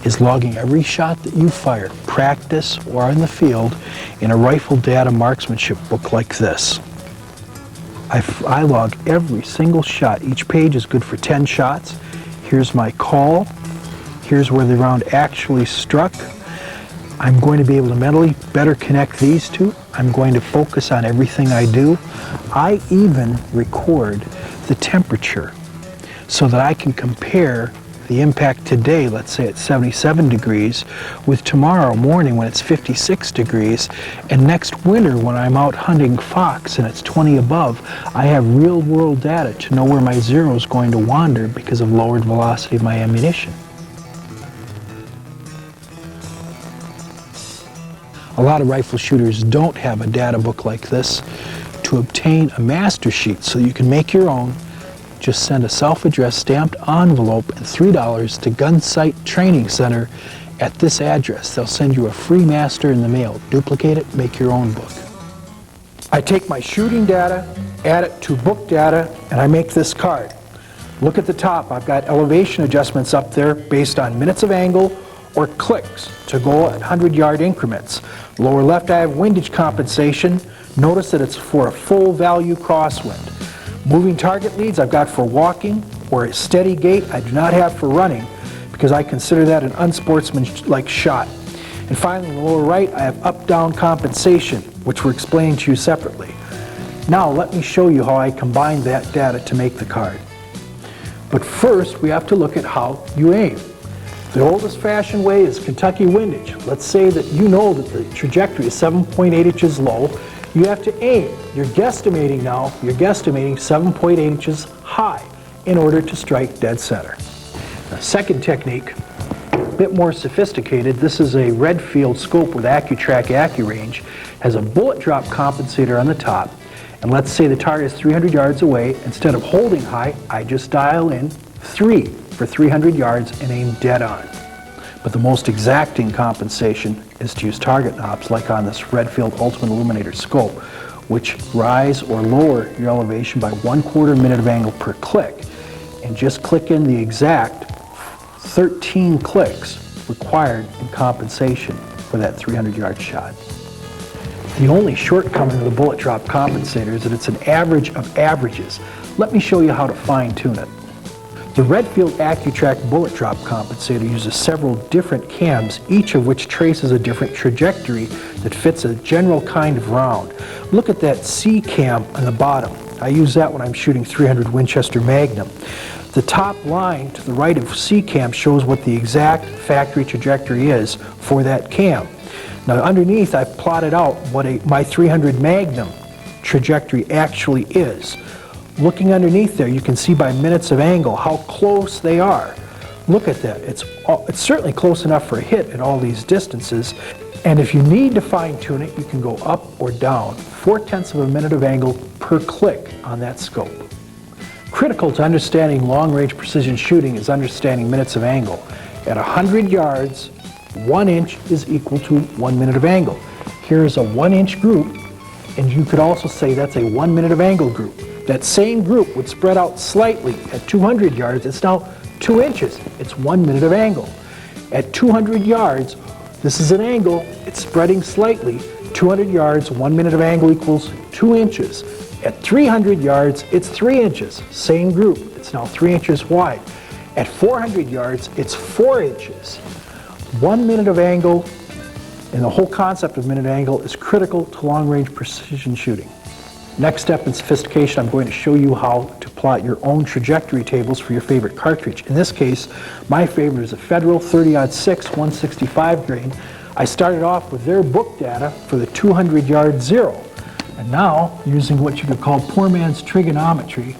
is logging every shot that you fire, practice or in the field, in a rifle data marksmanship book like this. I log every single shot. Each page is good for 10 shots. Here's my call. Here's where the round actually struck. I'm going to be able to mentally better connect these two. I'm going to focus on everything I do. I even record the temperature so that I can compare the impact today, let's say at 77 degrees, with tomorrow morning when it's 56 degrees, and next winter when I'm out hunting fox and it's 20 above, I have real world data to know where my zero is going to wander because of lowered velocity of my ammunition. A lot of rifle shooters don't have a data book like this. To obtain a master sheet so you can make your own, just send a self-addressed stamped envelope and $3 to Gunsight Training Center at this address. They'll send you a free master in the mail. Duplicate it, make your own book. I take my shooting data, add it to book data, and I make this card. Look at the top. I've got elevation adjustments up there based on minutes of angle or clicks to go at 100-yard increments. Lower left, I have windage compensation. Notice that it's for a full value crosswind. Moving target leads I've got for walking or a steady gait. I do not have for running because I consider that an unsportsmanlike shot. And finally, in the lower right, I have up-down compensation, which we're explaining to you separately. Now let me show you how I combine that data to make the card. But first, we have to look at how you aim. The oldest fashioned way is Kentucky windage. Let's say that you know that the trajectory is 7.8 inches low. You have to aim. You're guesstimating now, you're guesstimating 7.8 inches high in order to strike dead center. The second technique, a bit more sophisticated. This is a Redfield scope with AccuTrack AccuRange. Has a bullet drop compensator on the top. And let's say the target is 300 yards away. Instead of holding high, I just dial in 3 for 300 yards and aim dead on. But the most exacting compensation is to use target knobs like on this Redfield Ultimate Illuminator scope, which rise or lower your elevation by 1/4 minute of angle per click, and just click in the exact 13 clicks required in compensation for that 300-yard shot. The only shortcoming of the bullet drop compensator is that it's an average of averages. Let me show you how to fine-tune it. The Redfield AccuTrack bullet drop compensator uses several different cams, each of which traces a different trajectory that fits a general kind of round. Look at that C cam on the bottom. I use that when I'm shooting 300 Winchester Magnum. The top line to the right of C cam shows what the exact factory trajectory is for that cam. Now underneath I've plotted out what my 300 Magnum trajectory actually is. Looking underneath there, you can see by minutes of angle how close they are. Look at that. It's certainly close enough for a hit at all these distances. And if you need to fine-tune it, you can go up or down 0.4 of a minute of angle per click on that scope. Critical to understanding long-range precision shooting is understanding minutes of angle. At 100 yards, 1 inch is equal to 1 minute of angle. Here's a 1 inch group, and you could also say that's a 1 minute of angle group. That same group would spread out slightly at 200 yards. It's now 2 inches. It's 1 minute of angle. At 200 yards, this is an angle. It's spreading slightly. 200 yards, 1 minute of angle equals 2 inches. At 300 yards, it's 3 inches. Same group. It's now 3 inches wide. At 400 yards, it's 4 inches. 1 minute of angle, and the whole concept of minute angle is critical to long-range precision shooting. Next step in sophistication, I'm going to show you how to plot your own trajectory tables for your favorite cartridge. In this case, my favorite is a Federal 30-06 165 grain. I started off with their book data for the 200-yard zero. And now, using what you could call poor man's trigonometry,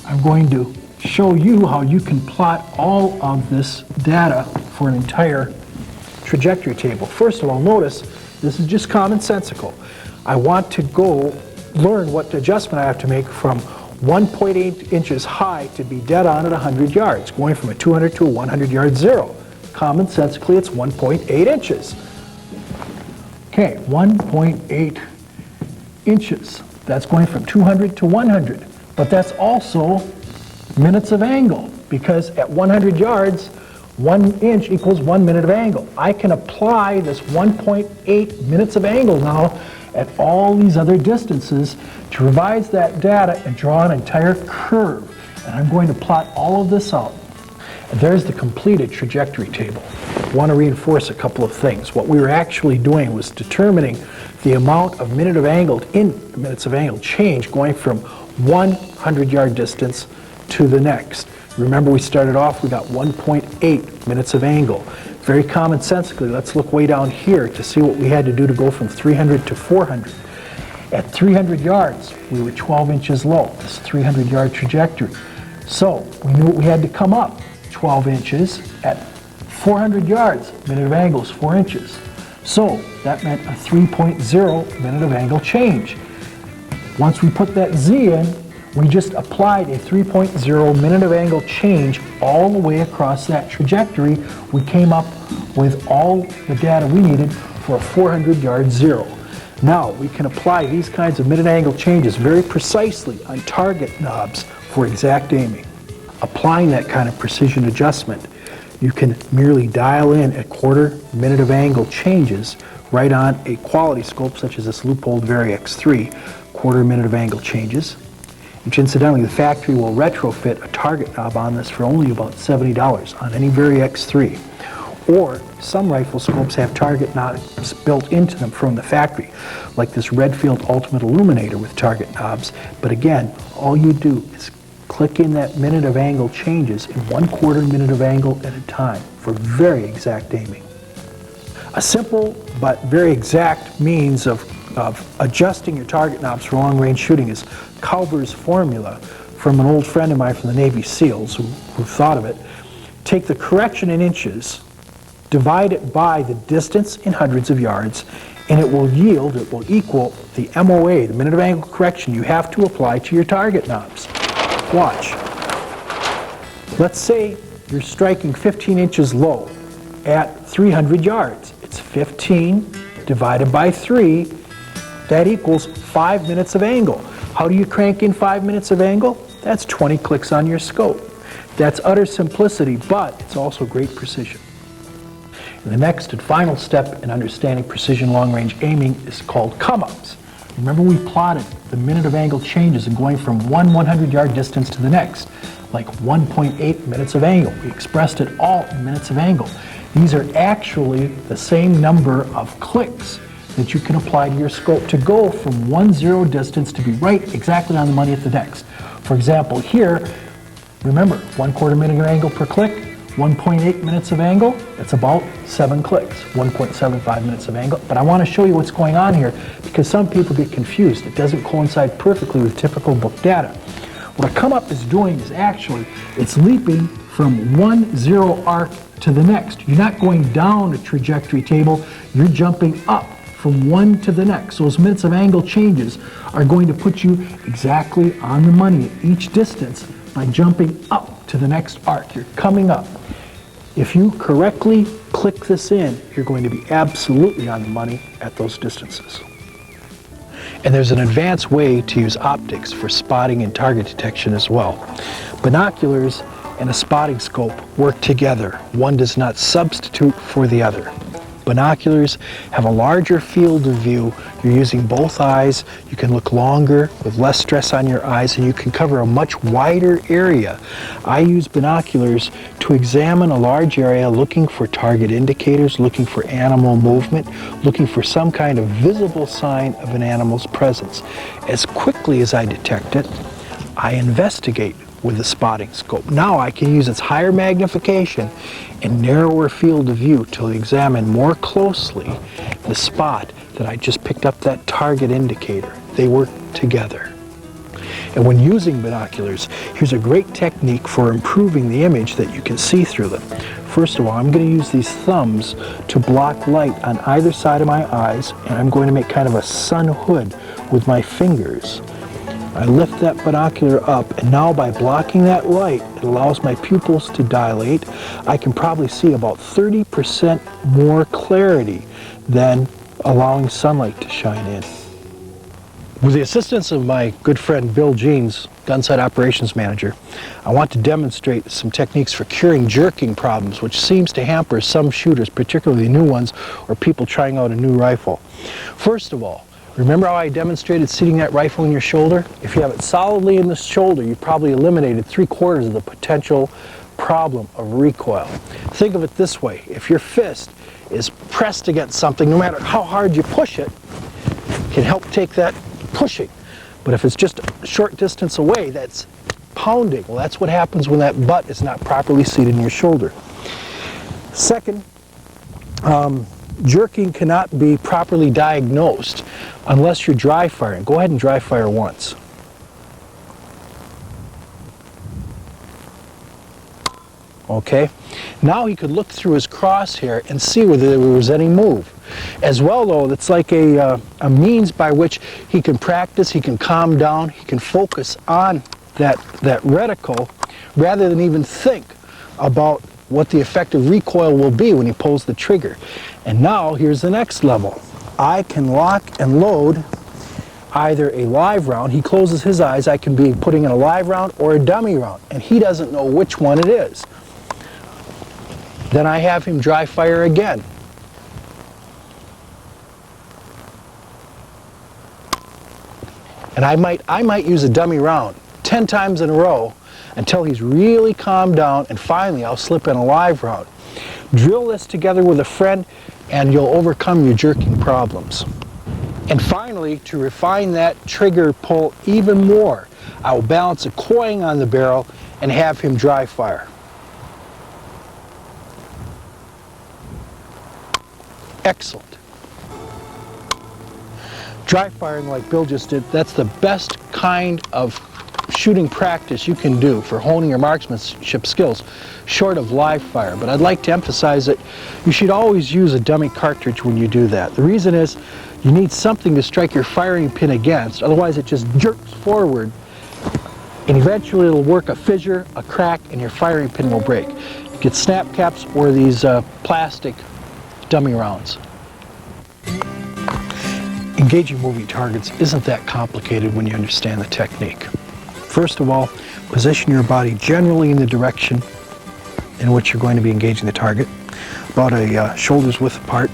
I'm going to show you how you can plot all of this data for an entire trajectory table. First of all, notice this is just commonsensical. I want to go learn what adjustment I have to make from 1.8 inches high to be dead on at 100 yards, going from a 200 to a 100-yard zero. Commonsensically, it's 1.8 inches. Okay, 1.8 inches. That's going from 200 to 100. But that's also minutes of angle, because at 100 yards, 1 inch equals 1 minute of angle. I can apply this 1.8 minutes of angle now at all these other distances to revise that data and draw an entire curve. And I'm going to plot all of this out. And there's the completed trajectory table. I want to reinforce a couple of things. What we were actually doing was determining the amount of minutes of angle change going from 100-yard distance to the next. Remember, we started off, we got 1.8 minutes of angle. Very commonsensically, let's look way down here to see what we had to do to go from 300 to 400. At 300 yards, we were 12 inches low. This 300-yard trajectory. So we knew we had to come up 12 inches at 400 yards. Minute of angle is 4 inches. So that meant a 3.0 minute of angle change. Once we put that Z in, we just applied a 3.0 minute of angle change all the way across that trajectory. We came up with all the data we needed for a 400-yard zero. Now we can apply these kinds of minute angle changes very precisely on target knobs for exact aiming. Applying that kind of precision adjustment, you can merely dial in a 1/4 minute of angle changes right on a quality scope such as this Leupold Vari X3, 1/4 minute of angle changes. Which incidentally, the factory will retrofit a target knob on this for only about $70 on any Vari X3. Or some rifle scopes have target knobs built into them from the factory, like this Redfield Ultimate Illuminator with target knobs. But again, all you do is click in that minute of angle changes in 1/4 minute of angle at a time for very exact aiming. A simple but very exact means of adjusting your target knobs for long-range shooting is Kauber's formula from an old friend of mine from the Navy SEALs who thought of it. Take the correction in inches, divide it by the distance in hundreds of yards, and it will equal the MOA, the minute of angle correction you have to apply to your target knobs. Watch. Let's say you're striking 15 inches low at 300 yards. It's 15 divided by 3. That equals 5 minutes of angle. How do you crank in 5 minutes of angle? That's 20 clicks on your scope. That's utter simplicity, but it's also great precision. And the next and final step in understanding precision long-range aiming is called come-ups. Remember, we plotted the minute of angle changes and going from one 100-yard distance to the next, like 1.8 minutes of angle. We expressed it all in minutes of angle. These are actually the same number of clicks that you can apply to your scope to go from 1 0 distance to be right exactly on the money at the next. For example, here, remember, 1/4 minute of angle per click, 1.8 minutes of angle, it's about 7 clicks, 1.75 minutes of angle. But I want to show you what's going on here because some people get confused. It doesn't coincide perfectly with typical book data. What a come up is doing is actually, it's leaping from one zero arc to the next. You're not going down a trajectory table, you're jumping up from one to the next. So those minutes of angle changes are going to put you exactly on the money at each distance by jumping up to the next arc. You're coming up. If you correctly click this in, you're going to be absolutely on the money at those distances. And there's an advanced way to use optics for spotting and target detection as well. Binoculars and a spotting scope work together. One does not substitute for the other. Binoculars have a larger field of view. You're using both eyes. You can look longer with less stress on your eyes, and you can cover a much wider area. I use binoculars to examine a large area, looking for target indicators, looking for animal movement, looking for some kind of visible sign of an animal's presence. As quickly as I detect it, I investigate with the spotting scope. Now I can use its higher magnification and narrower field of view to examine more closely the spot that I just picked up, that target indicator. They work together. And when using binoculars, here's a great technique for improving the image that you can see through them. First of all, I'm going to use these thumbs to block light on either side of my eyes, and I'm going to make kind of a sun hood with my fingers. I lift that binocular up, and now by blocking that light, it allows my pupils to dilate. I can probably see about 30% more clarity than allowing sunlight to shine in. With the assistance of my good friend Bill Jeans, Gunsight Operations Manager, I want to demonstrate some techniques for curing jerking problems, which seems to hamper some shooters, particularly new ones or people trying out a new rifle. First of all, remember how I demonstrated seating that rifle in your shoulder? If you have it solidly in the shoulder, you've probably eliminated 3/4 of the potential problem of recoil. Think of it this way. If your fist is pressed against something, no matter how hard you push it, it can help take that pushing. But if it's just a short distance away, that's pounding. Well, that's what happens when that butt is not properly seated in your shoulder. Second, jerking cannot be properly diagnosed unless you're dry firing. Go ahead and dry fire once. Okay, now he could look through his crosshair and see whether there was any move. As well, though, it's like a means by which he can practice, he can calm down, he can focus on that reticle rather than even think about what the effective recoil will be when he pulls the trigger. And now here's the next level. I can lock and load either a live round. He closes his eyes. I can be putting in a live round or a dummy round, and he doesn't know which one it is. Then I have him dry fire again. And I might use a dummy round 10 times in a row until he's really calmed down, and finally I'll slip in a live round. Drill this together with a friend and you'll overcome your jerking problems. And finally, to refine that trigger pull even more, I will balance a coin on the barrel and have him dry fire. Excellent. Dry firing like Bill just did, that's the best kind of shooting practice you can do for honing your marksmanship skills, short of live fire. But I'd like to emphasize that you should always use a dummy cartridge when you do that. The reason is you need something to strike your firing pin against, otherwise it just jerks forward, and eventually it'll work a fissure, a crack, and your firing pin will break. You get snap caps or these plastic dummy rounds. Engaging moving targets isn't that complicated when you understand the technique. First of all, position your body generally in the direction in which you're going to be engaging the target, about a shoulder's width apart.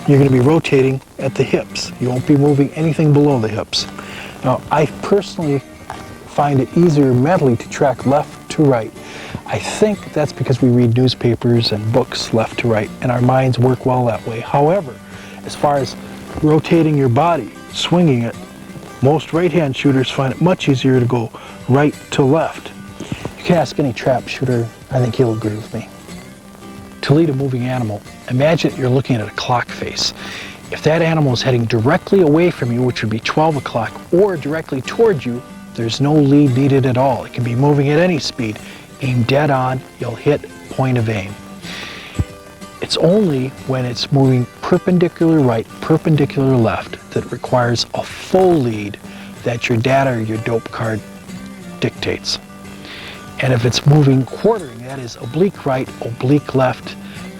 You're going to be rotating at the hips. You won't be moving anything below the hips. Now, I personally find it easier mentally to track left to right. I think that's because we read newspapers and books left to right, and our minds work well that way. However, as far as rotating your body, swinging it, most right-hand shooters find it much easier to go right to left. You can ask any trap shooter I think he'll agree with me. To lead a moving animal, imagine that you're looking at a clock face. If that animal is heading directly away from you, which would be 12 o'clock, or directly towards you, there's no lead needed at all. It can be moving at any speed. Aim dead on, you'll hit point of aim. It's only when it's moving perpendicular right, perpendicular left, that requires a full lead that your data or your dope card dictates. And if it's moving quartering, that is oblique right, oblique left,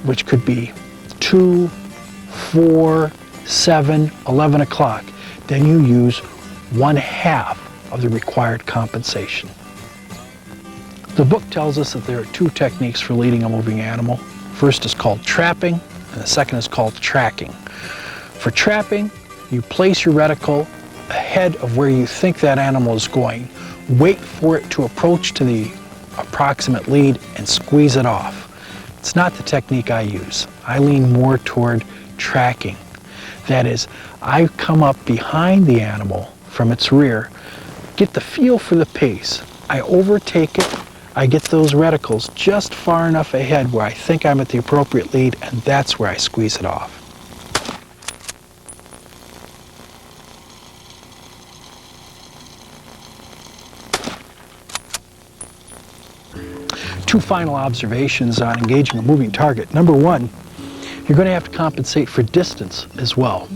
which could be 2, 4, 7, 11 o'clock, then you use 1/2 of the required compensation. The book tells us that there are 2 techniques for leading a moving animal. First is called trapping, and the second is called tracking. For trapping, you place your reticle ahead of where you think that animal is going, wait for it to approach to the approximate lead, and squeeze it off. It's not the technique I use. I lean more toward tracking. That is, I come up behind the animal from its rear, get the feel for the pace. I overtake it. I get those reticles just far enough ahead where I think I'm at the appropriate lead, and that's where I squeeze it off. Two final observations on engaging a moving target. Number one, you're going to have to compensate for distance as well.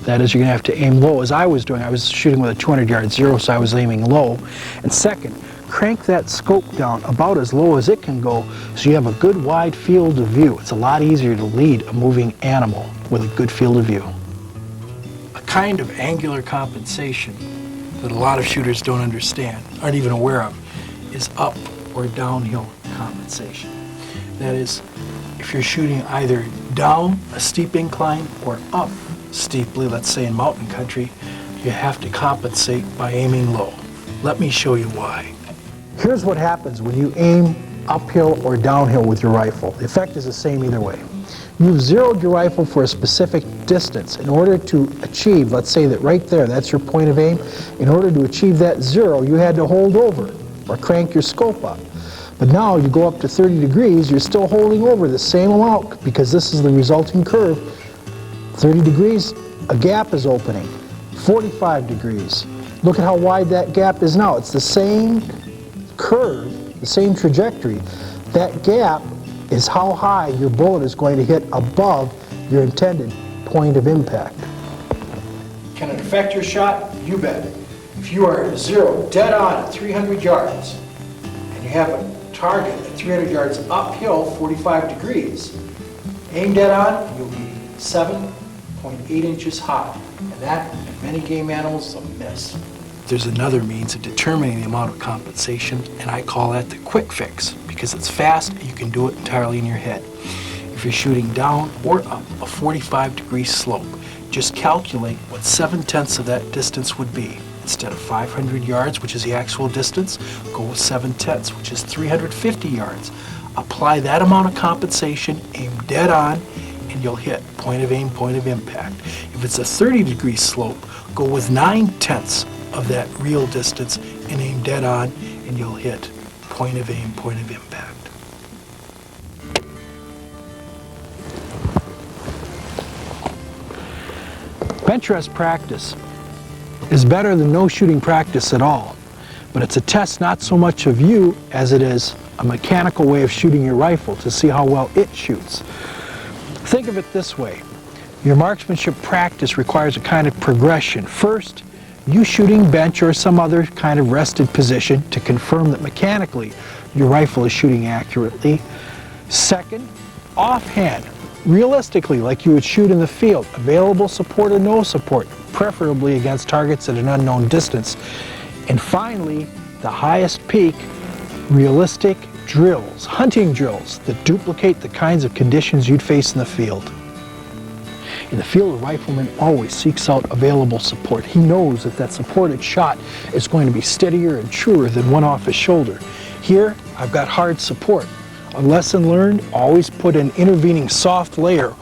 That is, you're going to have to aim low, as I was doing. I was shooting with a 200-yard zero, so I was aiming low. And second, crank that scope down about as low as it can go so you have a good wide field of view. It's a lot easier to lead a moving animal with a good field of view. A kind of angular compensation that a lot of shooters don't understand, aren't even aware of, is up or downhill compensation. That is, if you're shooting either down a steep incline or up steeply, let's say in mountain country, you have to compensate by aiming low. Let me show you why. Here's what happens when you aim uphill or downhill with your rifle. The effect is the same either way. You've zeroed your rifle for a specific distance. In order to achieve, let's say that right there, that's your point of aim. In order to achieve that zero, you had to hold over or crank your scope up. But now you go up to 30 degrees, you're still holding over the same amount because this is the resulting curve. 30 degrees, a gap is opening. 45 degrees. Look at how wide that gap is now. It's the same curve, the same trajectory. That gap is how high your bullet is going to hit above your intended point of impact. Can it affect your shot? You bet. If you are zero, dead on at 300 yards, and you have a target at 300 yards uphill, 45 degrees, aim dead on, you'll be 7.8 inches high. And that, in many game animals, is a miss. There's another means of determining the amount of compensation, and I call that the quick fix, because it's fast and you can do it entirely in your head. If you're shooting down or up a 45-degree slope, just calculate what 7/10 of that distance would be. Instead of 500 yards, which is the actual distance, go with 7/10, which is 350 yards. Apply that amount of compensation, aim dead on, and you'll hit point of aim, point of impact. If it's a 30-degree slope, go with 9/10 of that real distance and aim dead on, and you'll hit point of aim, point of impact. Bench rest practice is better than no shooting practice at all, but it's a test not so much of you as it is a mechanical way of shooting your rifle to see how well it shoots. Think of it this way. Your marksmanship practice requires a kind of progression. First, you shooting bench or some other kind of rested position to confirm that mechanically your rifle is shooting accurately. Second, offhand, realistically, like you would shoot in the field, available support or no support, preferably against targets at an unknown distance. And finally, the highest peak, realistic drills, hunting drills that duplicate the kinds of conditions you'd face in the field. In the field, a rifleman always seeks out available support. He knows that that supported shot is going to be steadier and truer than one off his shoulder. Here, I've got hard support. A lesson learned, always put an intervening soft layer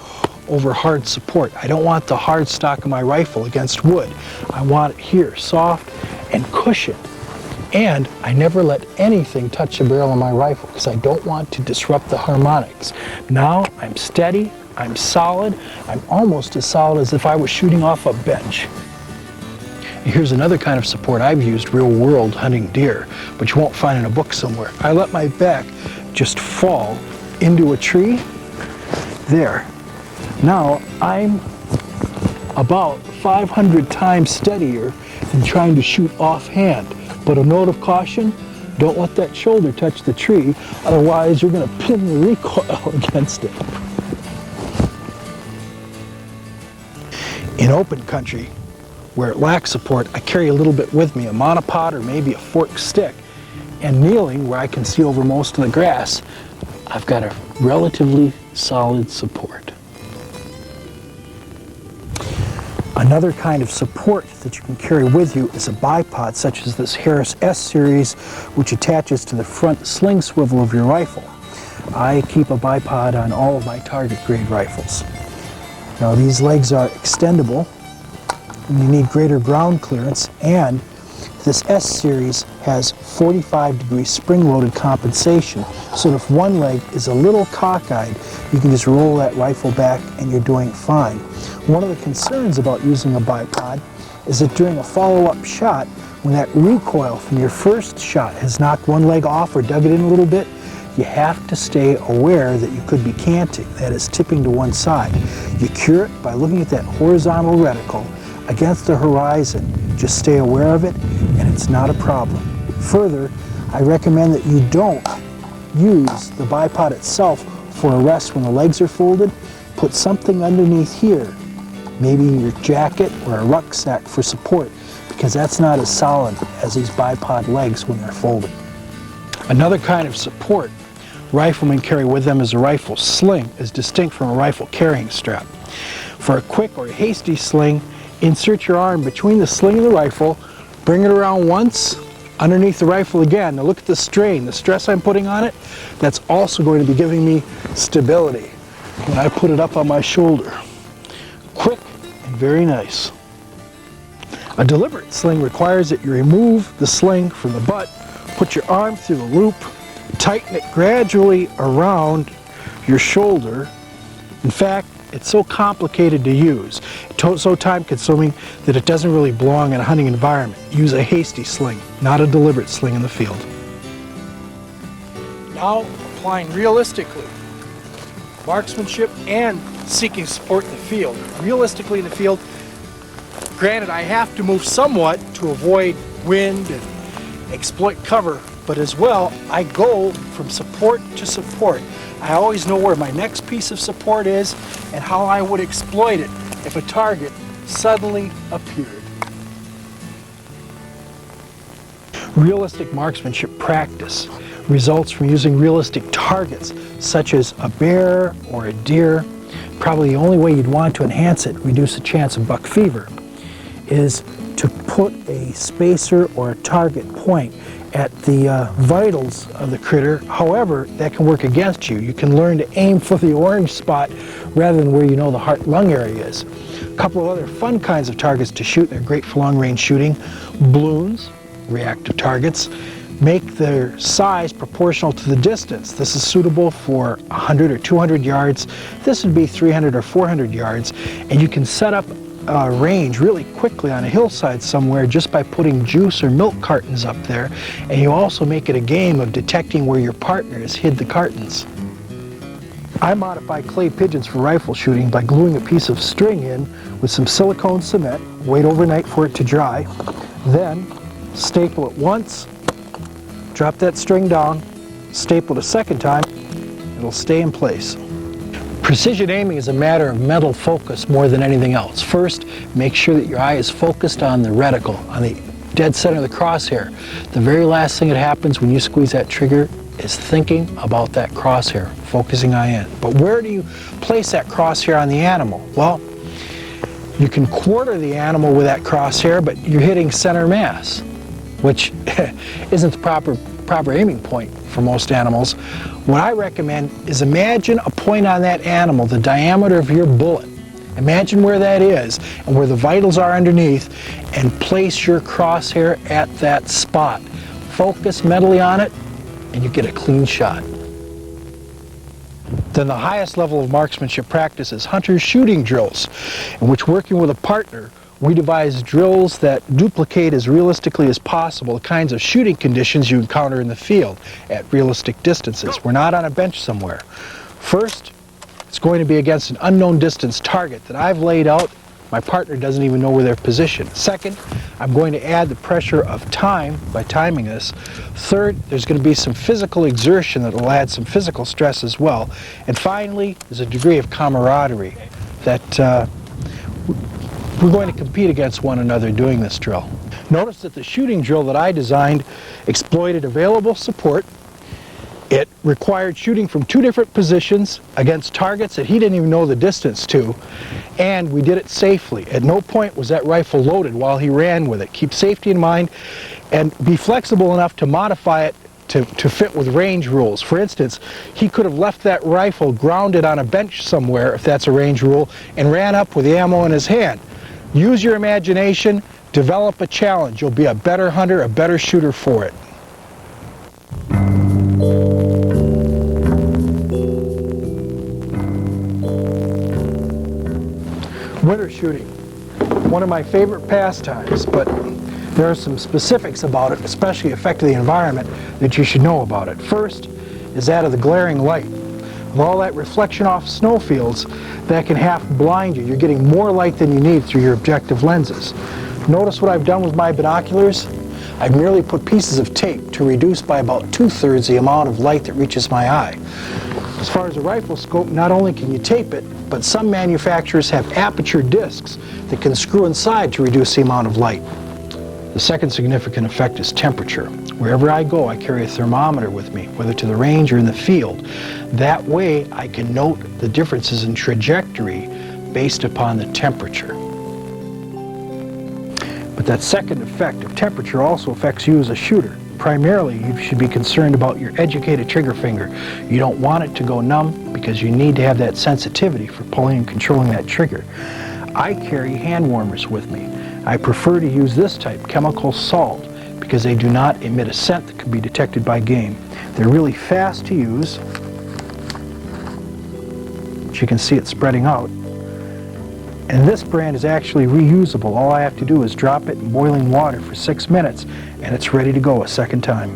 over hard support. I don't want the hard stock of my rifle against wood. I want it here, soft and cushioned. And I never let anything touch the barrel of my rifle because I don't want to disrupt the harmonics. Now I'm steady, I'm solid, I'm almost as solid as if I was shooting off a bench. Here's another kind of support I've used real world hunting deer, but you won't find in a book somewhere. I let my back just fall into a tree. There. Now I'm about 500 times steadier than trying to shoot offhand. But a note of caution, don't let that shoulder touch the tree, otherwise you're going to pin the recoil against it. In open country, where it lacks support, I carry a little bit with me, a monopod or maybe a forked stick. And kneeling, where I can see over most of the grass, I've got a relatively solid support. Another kind of support that you can carry with you is a bipod, such as this Harris S series, which attaches to the front sling swivel of your rifle. I keep a bipod on all of my target grade rifles. Now these legs are extendable, and you need greater ground clearance, and this S series has 45-degree spring-loaded compensation, so if one leg is a little cockeyed, you can just roll that rifle back and you're doing fine. One of the concerns about using a bipod is that during a follow-up shot, when that recoil from your first shot has knocked one leg off or dug it in a little bit, you have to stay aware that you could be canting, that is tipping to one side. You cure it by looking at that horizontal reticle against the horizon. Just stay aware of it and it's not a problem. Further, I recommend that you don't use the bipod itself for a rest when the legs are folded. Put something underneath here, maybe your jacket or a rucksack for support, because that's not as solid as these bipod legs when they're folded. Another kind of support riflemen carry with them is a rifle sling, as distinct from a rifle carrying strap. For a quick or hasty sling, insert your arm between the sling and the rifle, bring it around once, underneath the rifle again. Now look at the strain, the stress I'm putting on it, that's also going to be giving me stability when I put it up on my shoulder. Quick and very nice. A deliberate sling requires that you remove the sling from the butt, put your arm through the loop, tighten it gradually around your shoulder. In fact, it's so complicated to use, so time-consuming that it doesn't really belong in a hunting environment. Use a hasty sling, not a deliberate sling in the field. Now, applying realistically, marksmanship and seeking support in the field. Realistically in the field, granted I have to move somewhat to avoid wind and exploit cover, but as well, I go from support to support. I always know where my next piece of support is and how I would exploit it if a target suddenly appeared. Realistic marksmanship practice results from using realistic targets, such as a bear or a deer. Probably the only way you'd want to enhance it, reduce the chance of buck fever, is to put a spacer or a target point at the vitals of the critter. However, that can work against you. You can learn to aim for the orange spot rather than where you know the heart-lung area is. A couple of other fun kinds of targets to shoot, they're great for long-range shooting. Balloons, reactive targets, make their size proportional to the distance. This is suitable for 100 or 200 yards. This would be 300 or 400 yards, and you can set up range really quickly on a hillside somewhere just by putting juice or milk cartons up there, and you also make it a game of detecting where your partner has hid the cartons. I modify clay pigeons for rifle shooting by gluing a piece of string in with some silicone cement, wait overnight for it to dry, then staple it once, drop that string down, staple it a second time, it'll stay in place. Precision aiming is a matter of mental focus more than anything else. First, make sure that your eye is focused on the reticle, on the dead center of the crosshair. The very last thing that happens when you squeeze that trigger is thinking about that crosshair, focusing eye in. But where do you place that crosshair on the animal? Well, you can quarter the animal with that crosshair, but you're hitting center mass, which isn't the proper aiming point for most animals. What I recommend is imagine a point on that animal, the diameter of your bullet. Imagine where that is and where the vitals are underneath, and place your crosshair at that spot. focus mentally on it, and you get a clean shot. Then the highest level of marksmanship practice is hunter shooting drills, in which, working with a partner, we devise drills that duplicate as realistically as possible the kinds of shooting conditions you encounter in the field at realistic distances. We're not on a bench somewhere. First, it's going to be against an unknown distance target that I've laid out. My partner doesn't even know where they're positioned. Second, I'm going to add the pressure of time by timing this. Third, there's going to be some physical exertion that will add some physical stress as well. And finally, there's a degree of camaraderie that we're going to compete against one another doing this drill. Notice that the shooting drill that I designed exploited available support. It required shooting from two different positions against targets that he didn't even know the distance to, and we did it safely. At no point was that rifle loaded while he ran with it. Keep safety in mind and be flexible enough to modify it to fit with range rules. For instance, he could have left that rifle grounded on a bench somewhere, if that's a range rule, and ran up with the ammo in his hand. Use your imagination, develop a challenge. You'll be a better hunter, a better shooter for it. Winter shooting, one of my favorite pastimes, but there are some specifics about it, especially affecting the environment, that you should know about it. First is that of the glaring light. With all that reflection off snowfields, that can half blind you. You're getting more light than you need through your objective lenses. Notice what I've done with my binoculars? I've merely put pieces of tape to reduce by about 2/3 the amount of light that reaches my eye. As far as a rifle scope, not only can you tape it, but some manufacturers have aperture discs that can screw inside to reduce the amount of light. The second significant effect is temperature. Wherever I go, I carry a thermometer with me, whether to the range or in the field. That way, I can note the differences in trajectory based upon the temperature. But that second effect of temperature also affects you as a shooter. Primarily, you should be concerned about your educated trigger finger. You don't want it to go numb because you need to have that sensitivity for pulling and controlling that trigger. I carry hand warmers with me. I prefer to use this type, chemical salt, because they do not emit a scent that can be detected by game. They're really fast to use. As you can see, it's spreading out. And this brand is actually reusable. All I have to do is drop it in boiling water for 6 minutes and it's ready to go a second time.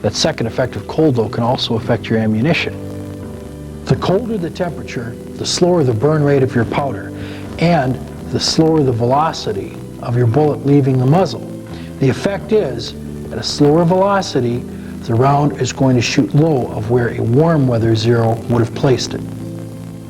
That second effect of cold, though, can also affect your ammunition. The colder the temperature, the slower the burn rate of your powder, and the slower the velocity of your bullet leaving the muzzle. The effect is, at a slower velocity, the round is going to shoot low of where a warm weather zero would have placed it.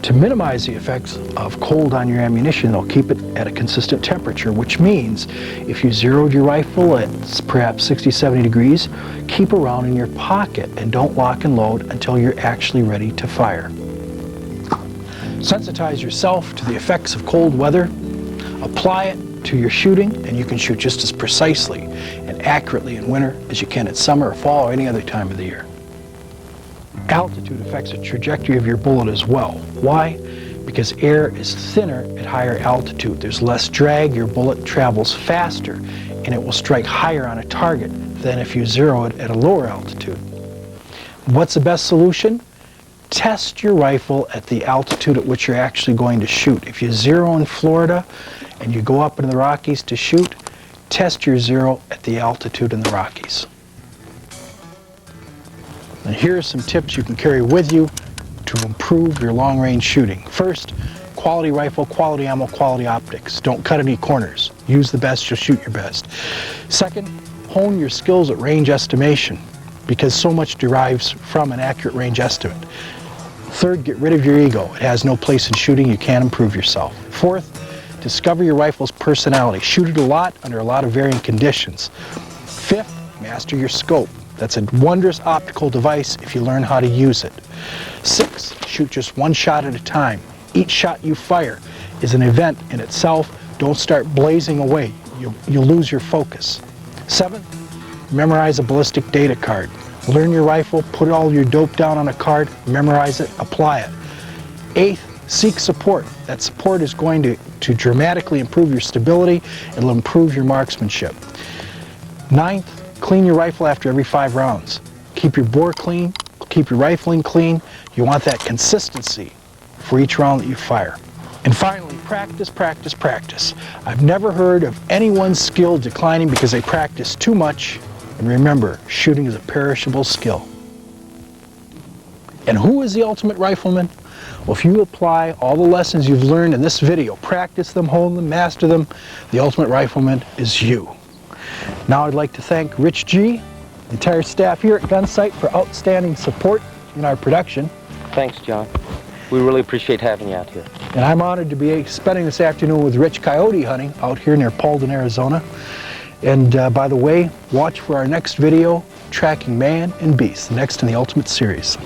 To minimize the effects of cold on your ammunition, they'll keep it at a consistent temperature, which means if you zeroed your rifle at perhaps 60, 70 degrees, keep a round in your pocket and don't lock and load until you're actually ready to fire. Sensitize yourself to the effects of cold weather, apply it to your shooting, and you can shoot just as precisely and accurately in winter as you can in summer or fall or any other time of the year. Altitude affects the trajectory of your bullet as well. Why? Because air is thinner at higher altitude. There's less drag, your bullet travels faster, and it will strike higher on a target than if you zero it at a lower altitude. What's the best solution? Test your rifle at the altitude at which you're actually going to shoot. If you zero in Florida and you go up into the Rockies to shoot, test your zero at the altitude in the Rockies. And here are some tips you can carry with you to improve your long-range shooting. First, quality rifle, quality ammo, quality optics. Don't cut any corners. Use the best, you'll shoot your best. Second, hone your skills at range estimation, because so much derives from an accurate range estimate. Third, get rid of your ego. It has no place in shooting. You can't improve yourself. Fourth, discover your rifle's personality. Shoot it a lot under a lot of varying conditions. Fifth, master your scope. That's a wondrous optical device if you learn how to use it. 6, shoot just one shot at a time. Each shot you fire is an event in itself. Don't start blazing away. You'll lose your focus. 7, memorize a ballistic data card. Learn your rifle, put all your dope down on a card, memorize it, apply it. 8, seek support. That support is going to dramatically improve your stability. It'll improve your marksmanship. Ninth, clean your rifle after every 5 rounds. Keep your bore clean, keep your rifling clean. You want that consistency for each round that you fire. And finally, practice, practice, practice. I've never heard of anyone's skill declining because they practice too much. And remember, shooting is a perishable skill. And who is the ultimate rifleman? Well, if you apply all the lessons you've learned in this video, practice them, hone them, master them, the ultimate rifleman is you. Now I'd like to thank Rich G, the entire staff here at Gunsight for outstanding support in our production. Thanks, John. We really appreciate having you out here. And I'm honored to be spending this afternoon with Rich coyote hunting out here near Paulden, Arizona. And by the way, watch for our next video, Tracking Man and Beast, the next in the Ultimate series.